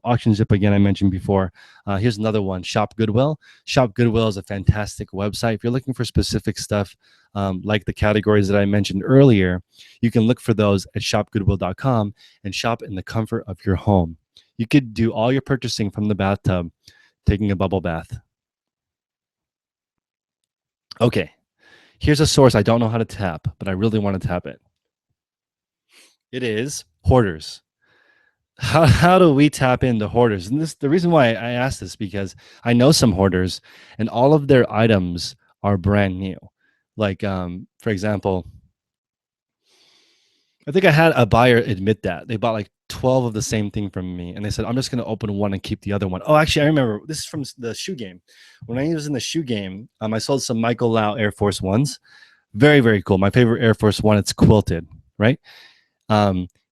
Auction Zip, again, I mentioned before. Here's another one, Shop Goodwill. Shop Goodwill is a fantastic website. If you're looking for specific stuff, like the categories that I mentioned earlier, you can look for those at shopgoodwill.com and shop in the comfort of your home. You could do all your purchasing from the bathtub, taking a bubble bath. Okay, here's a source I don't know how to tap, but I really want to tap it. It is hoarders. How do we tap into hoarders? And the reason why I asked this, because I know some hoarders, and all of their items are brand new. Like, for example, I think I had a buyer admit that they bought like 12 of the same thing from me, and they said, I'm just going to open one and keep the other one. Oh, actually, I remember, this is from the shoe game. When I was in the shoe game, I sold some Michael Lau Air Force Ones. Very, very cool. My favorite Air Force One. It's quilted, right?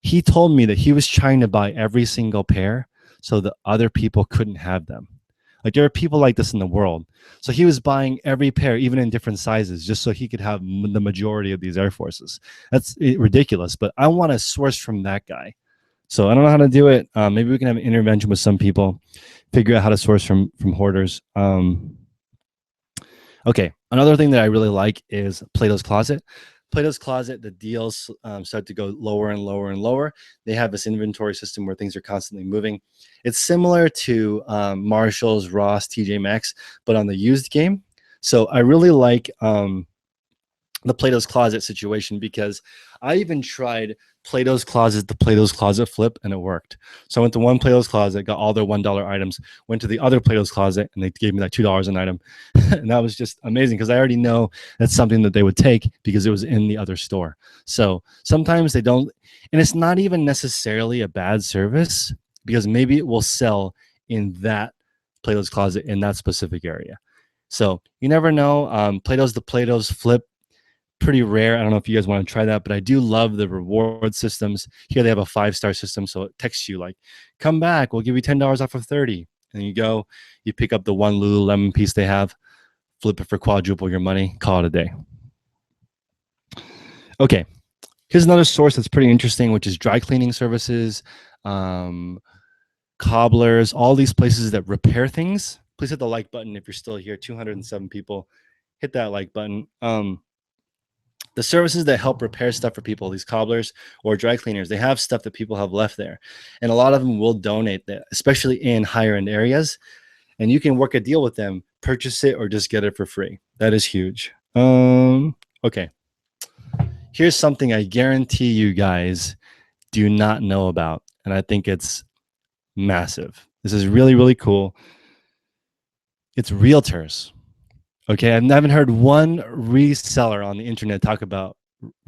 He told me that he was trying to buy every single pair so that other people couldn't have them. Like there are people like this in the world. So he was buying every pair, even in different sizes, just so he could have the majority of these Air Forces. That's ridiculous. But I want to source from that guy. So I don't know how to do it. Maybe we can have an intervention with some people, figure out how to source from hoarders. Okay, another thing that I really like is Plato's Closet. Plato's Closet, the deals start to go lower and lower and lower. They have this inventory system where things are constantly moving. It's similar to Marshall's, Ross, TJ Maxx, but on the used game. So I really like the Plato's Closet situation because I even tried Plato's Closet, the Plato's Closet flip, and it worked. So I went to one Plato's Closet, got all their $1 items, went to the other Plato's Closet, and they gave me like $2 an item. And that was just amazing because I already know that's something that they would take because it was in the other store. So sometimes they don't, and it's not even necessarily a bad service because maybe it will sell in that Plato's Closet in that specific area. So you never know. Plato's flip, pretty rare. I don't know if you guys want to try that, but I do love the reward systems. Here they have a 5-star system, so it texts you like, "Come back, we'll give you $10 off of 30." And you go, you pick up the one Lululemon piece they have, flip it for quadruple your money, call it a day. Okay, here's another source that's pretty interesting, which is dry cleaning services, cobblers, all these places that repair things. Please hit the like button if you're still here. 207 people. Hit that like button. The services that help repair stuff for people, these cobblers or dry cleaners, they have stuff that people have left there. And a lot of them will donate that, especially in higher end areas. And you can work a deal with them, purchase it, or just get it for free. That is huge. Okay. Here's something I guarantee you guys do not know about. And I think it's massive. This is really, really cool. It's realtors. Okay, I haven't heard one reseller on the internet talk about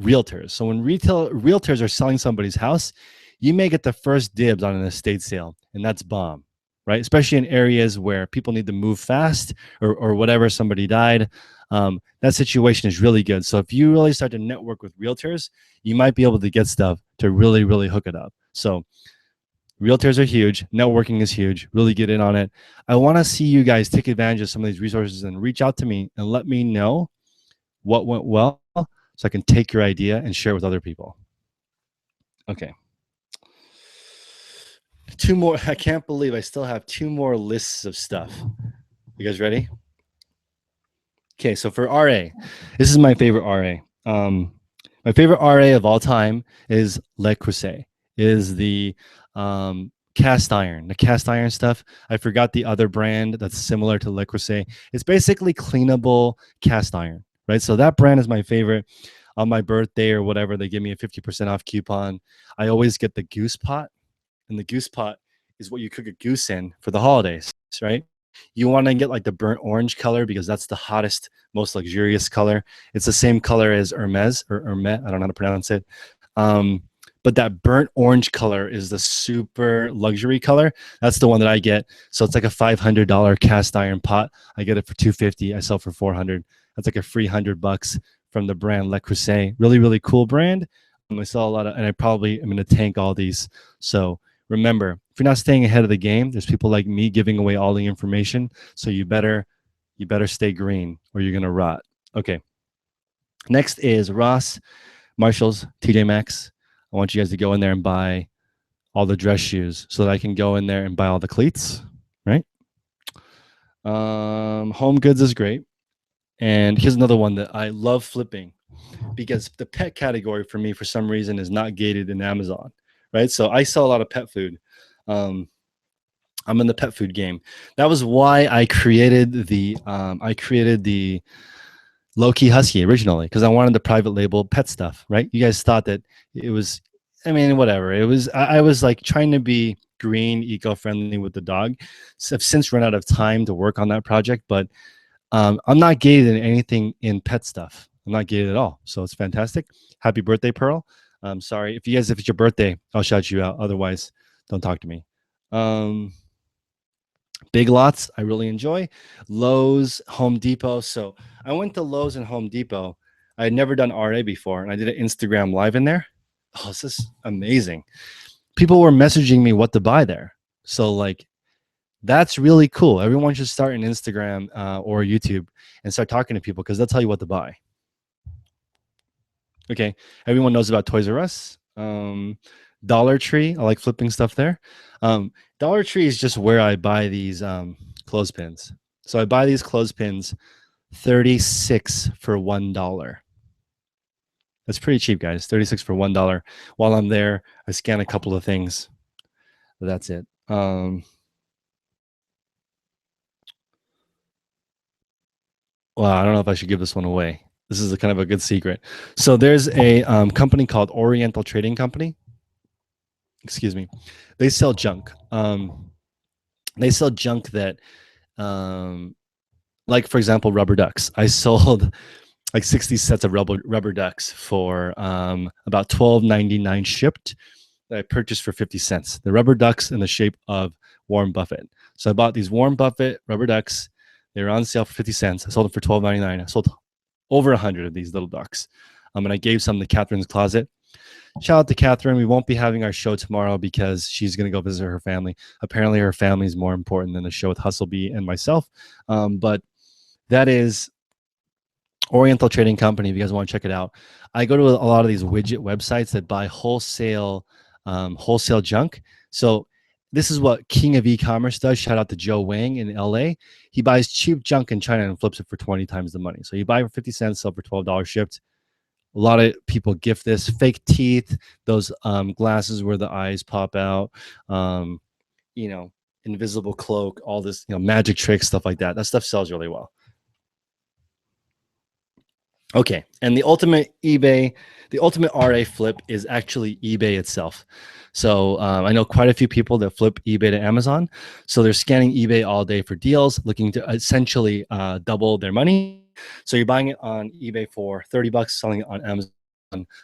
realtors. So when realtors are selling somebody's house, you may get the first dibs on an estate sale, and that's bomb, right? Especially in areas where people need to move fast or whatever, somebody died. That situation is really good. So if you really start to network with realtors, you might be able to get stuff to really, really hook it up. So realtors are huge. Networking is huge. Really get in on it. I want to see you guys take advantage of some of these resources and reach out to me and let me know what went well so I can take your idea and share it with other people. Okay. 2 more. I can't believe I still have 2 more lists of stuff. You guys ready? Okay, so for RA, this is my favorite RA. My favorite RA of all time is Le Creuset. Is the cast iron, the cast iron stuff. I forgot the other brand that's similar to Le Creuset. It's basically cleanable cast iron, right? So that brand is my favorite. On my birthday or whatever, they give me a 50% off coupon. I always get the goose pot, and the goose pot is what you cook a goose in for the holidays, right? You want to get like the burnt orange color because that's the hottest, most luxurious color. It's the same color as Hermes or Hermet. I don't know how to pronounce it. But that burnt orange color is the super luxury color. That's the one that I get. So it's like a $500 cast iron pot. I get it for $250. I sell for $400. That's like a free $100 from the brand Le Creuset. Really, really cool brand. I sell a lot of, and I probably am going to tank all these. So remember, if you're not staying ahead of the game, there's people like me giving away all the information. So you better stay green or you're going to rot. Okay. Next is Ross, Marshall's, TJ Maxx. I want you guys to go in there and buy all the dress shoes so that I can go in there and buy all the cleats, right? Home Goods is great. And here's another one that I love flipping because the pet category for me, for some reason, is not gated in Amazon, right? So I sell a lot of pet food. I'm in the pet food game. That was why I created the Low-Key Husky originally, because I wanted the private label pet stuff, right? You guys thought that it was, I mean, whatever. It was, I was like trying to be green, eco-friendly with the dog. So I've since run out of time to work on that project, but I'm not gated in anything in pet stuff. I'm not gated at all. So it's fantastic. Happy birthday, Pearl. Sorry. If it's your birthday, I'll shout you out. Otherwise, don't talk to me. Big Lots, I really enjoy. Lowe's, Home Depot. So I went to Lowe's and Home Depot. I had never done RA before, and I did an Instagram live in there. Oh, this is amazing. People were messaging me what to buy there. So like That's really cool. Everyone should start an Instagram or YouTube and start talking to people because they'll tell you what to buy. Okay. Everyone knows about Toys R Us. Dollar Tree. I like flipping stuff there. Dollar Tree is just where I buy these clothespins. So I buy these clothespins 36 for $1. That's pretty cheap, guys. 36 for $1. While I'm there, I scan a couple of things. That's it. Well, I don't know if I should give this one away. This is a kind of a good secret. So there's a company called Oriental Trading Company. Excuse me. They sell junk. They sell junk that, like for example, rubber ducks. I sold like 60 sets of rubber ducks for about $12.99 shipped. That I purchased for 50 cents. The rubber ducks in the shape of Warren Buffett. So I bought these Warren Buffett rubber ducks. They were on sale for 50 cents. I sold them for $12.99. I sold over 100 of these little ducks. And I gave some to Catherine's Closet. Shout out to Catherine. We won't be having our show tomorrow because she's going to go visit her family. Apparently, her family is more important than the show with Hustlebee and myself. But that is Oriental Trading Company. If you guys want to check it out, I go to a lot of these widget websites that buy wholesale junk. So this is what King of E-commerce does. Shout out to Joe Wang in LA. He buys cheap junk in China and flips it for 20 times the money. So you buy for 50 cents, sell for $12 shipped. A lot of people gift this. Fake teeth, those glasses where the eyes pop out, invisible cloak, all this, magic tricks, stuff like that. That stuff sells really well. Okay, and the ultimate RA flip is actually eBay itself. So I know quite a few people that flip eBay to Amazon. So they're scanning eBay all day for deals, looking to essentially double their money. So you're buying it on eBay for $30, selling it on Amazon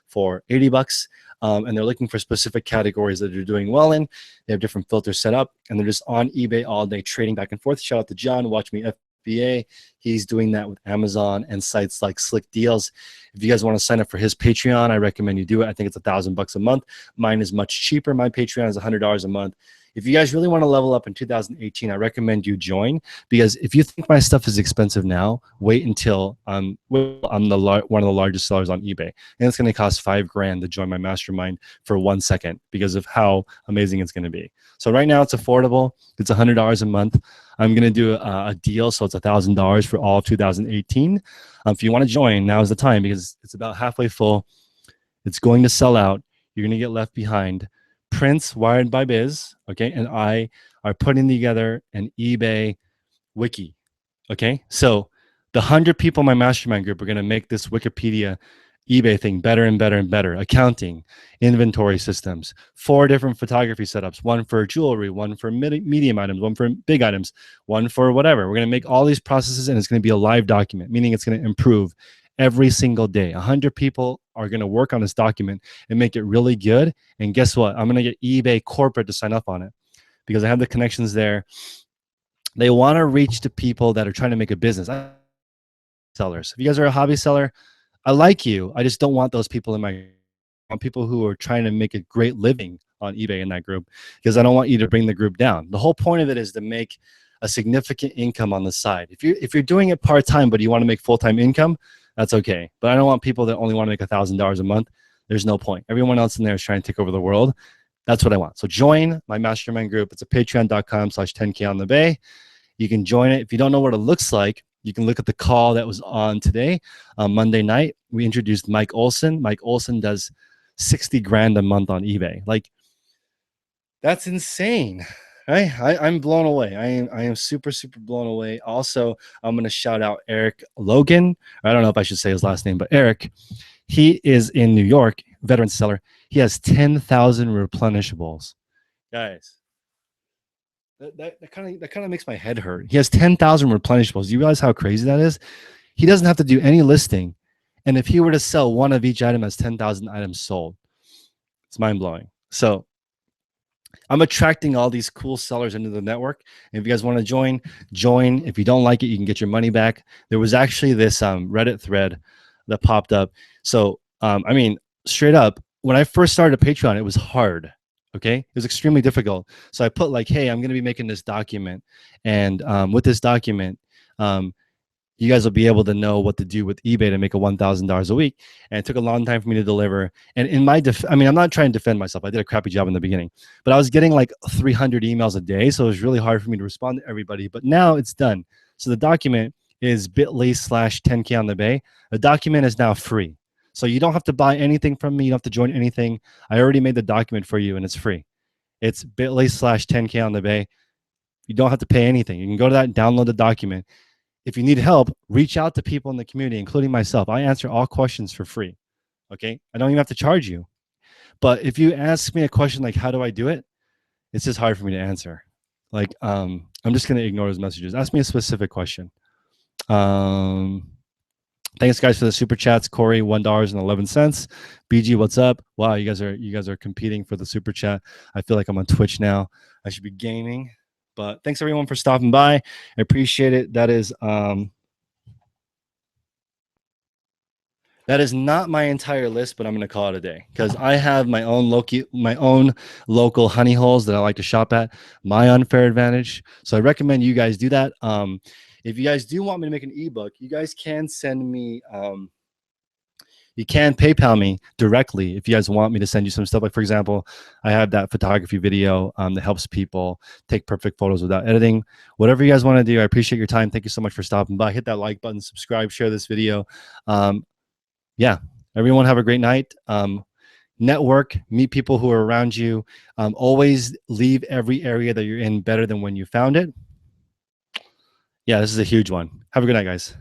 for $80. And they're looking for specific categories that they're doing well in. They have different filters set up, and they're just on eBay all day trading back and forth. Shout out to John, Watch Me FBA. He's doing that with Amazon and sites like Slick Deals. If you guys want to sign up for his Patreon, I recommend you do it. I think it's $1,000 a month. Mine is much cheaper. My Patreon is $100 a month. If you guys really want to level up in 2018, I recommend you join, because if you think my stuff is expensive now, wait until I'm one of the largest sellers on eBay, and it's going to cost $5,000 to join my mastermind for 1 second because of how amazing it's going to be. So right now it's affordable. It's $100 a month. I'm going to do a deal, so it's $1,000 for all of 2018. If you want to join, now is the time because it's about halfway full. It's going to sell out. You're going to get left behind. Prince, Wired by Biz, okay, and I are putting together an eBay wiki, okay? So the 100 people in my mastermind group are going to make this Wikipedia eBay thing better and better and better. Accounting, inventory systems, 4 different photography setups, one for jewelry, one for medium items, one for big items, one for whatever. We're going to make all these processes, and it's going to be a live document, meaning it's going to improve every single day. 100 people are going to work on this document and make it really good. And guess what? I'm going to get eBay corporate to sign up on it because I have the connections there. They want to reach to people that are trying to make a business. Sellers. If you guys are a hobby seller, I like you. I just don't want those people in my group. I want people who are trying to make a great living on eBay in that group, because I don't want you to bring the group down. The whole point of it is to make a significant income on the side. If you're doing it part-time but you want to make full-time income, that's okay. But I don't want people that only want to make $1,000 a month. There's no point. Everyone else in there is trying to take over the world. That's what I want. So join my mastermind group. It's a patreon.com/10K on the Bay. You can join it. If you don't know what it looks like, you can look at the call that was on today, Monday night. We introduced Mike Olson. Mike Olson does $60,000 a month on eBay. Like, that's insane. Right? I'm blown away. I am super, super blown away. Also, I'm going to shout out Eric Logan. I don't know if I should say his last name, but Eric, he is in New York, veteran seller. He has 10,000 replenishables. Guys, that kind of makes my head hurt. He has 10,000 replenishables. You realize how crazy that is? He doesn't have to do any listing. And if he were to sell one of each item as 10,000 items sold, it's mind-blowing. So I'm attracting all these cool sellers into the network. And if you guys want to join. If you don't like it, you can get your money back. There was actually this Reddit thread that popped up. So, I mean, straight up, when I first started Patreon, it was hard. Okay, it was extremely difficult. So I put like, hey, I'm going to be making this document, and with this document, um, you guys will be able to know what to do with eBay to make a $1,000 a week. And it took a long time for me to deliver. And in my, I mean, I'm not trying to defend myself. I did a crappy job in the beginning, but I was getting like 300 emails a day, so it was really hard for me to respond to everybody. But now it's done. So the document is bit.ly/10K on the bay. The document is now free. So you don't have to buy anything from me. You don't have to join anything. I already made the document for you and it's free. It's bit.ly/10K on the bay. You don't have to pay anything. You can go to that and download the document. If you need help, reach out to people in the community, including myself. I answer all questions for free. Okay. I don't even have to charge you. But if you ask me a question like, how do I do it? It's just hard for me to answer. Like, I'm just going to ignore those messages. Ask me a specific question. Thanks guys for the super chats. Corey, $1.11. BG, what's up? Wow, you guys are competing for the super chat. I feel like I'm on Twitch now. I should be gaming. But thanks everyone for stopping by. I appreciate it. That is not my entire list, but I'm going to call it a day because I have my own local honey holes that I like to shop at. My unfair advantage. So I recommend you guys do that. If you guys do want me to make an ebook, you guys can send me. You can PayPal me directly if you guys want me to send you some stuff. Like for example, I have that photography video that helps people take perfect photos without editing. Whatever you guys want to do, I appreciate your time. Thank you so much for stopping by. Hit that like button, subscribe, share this video. Yeah, everyone have a great night. Network, meet people who are around you. Always leave every area that you're in better than when you found it. Yeah, this is a huge one. Have a good night, guys.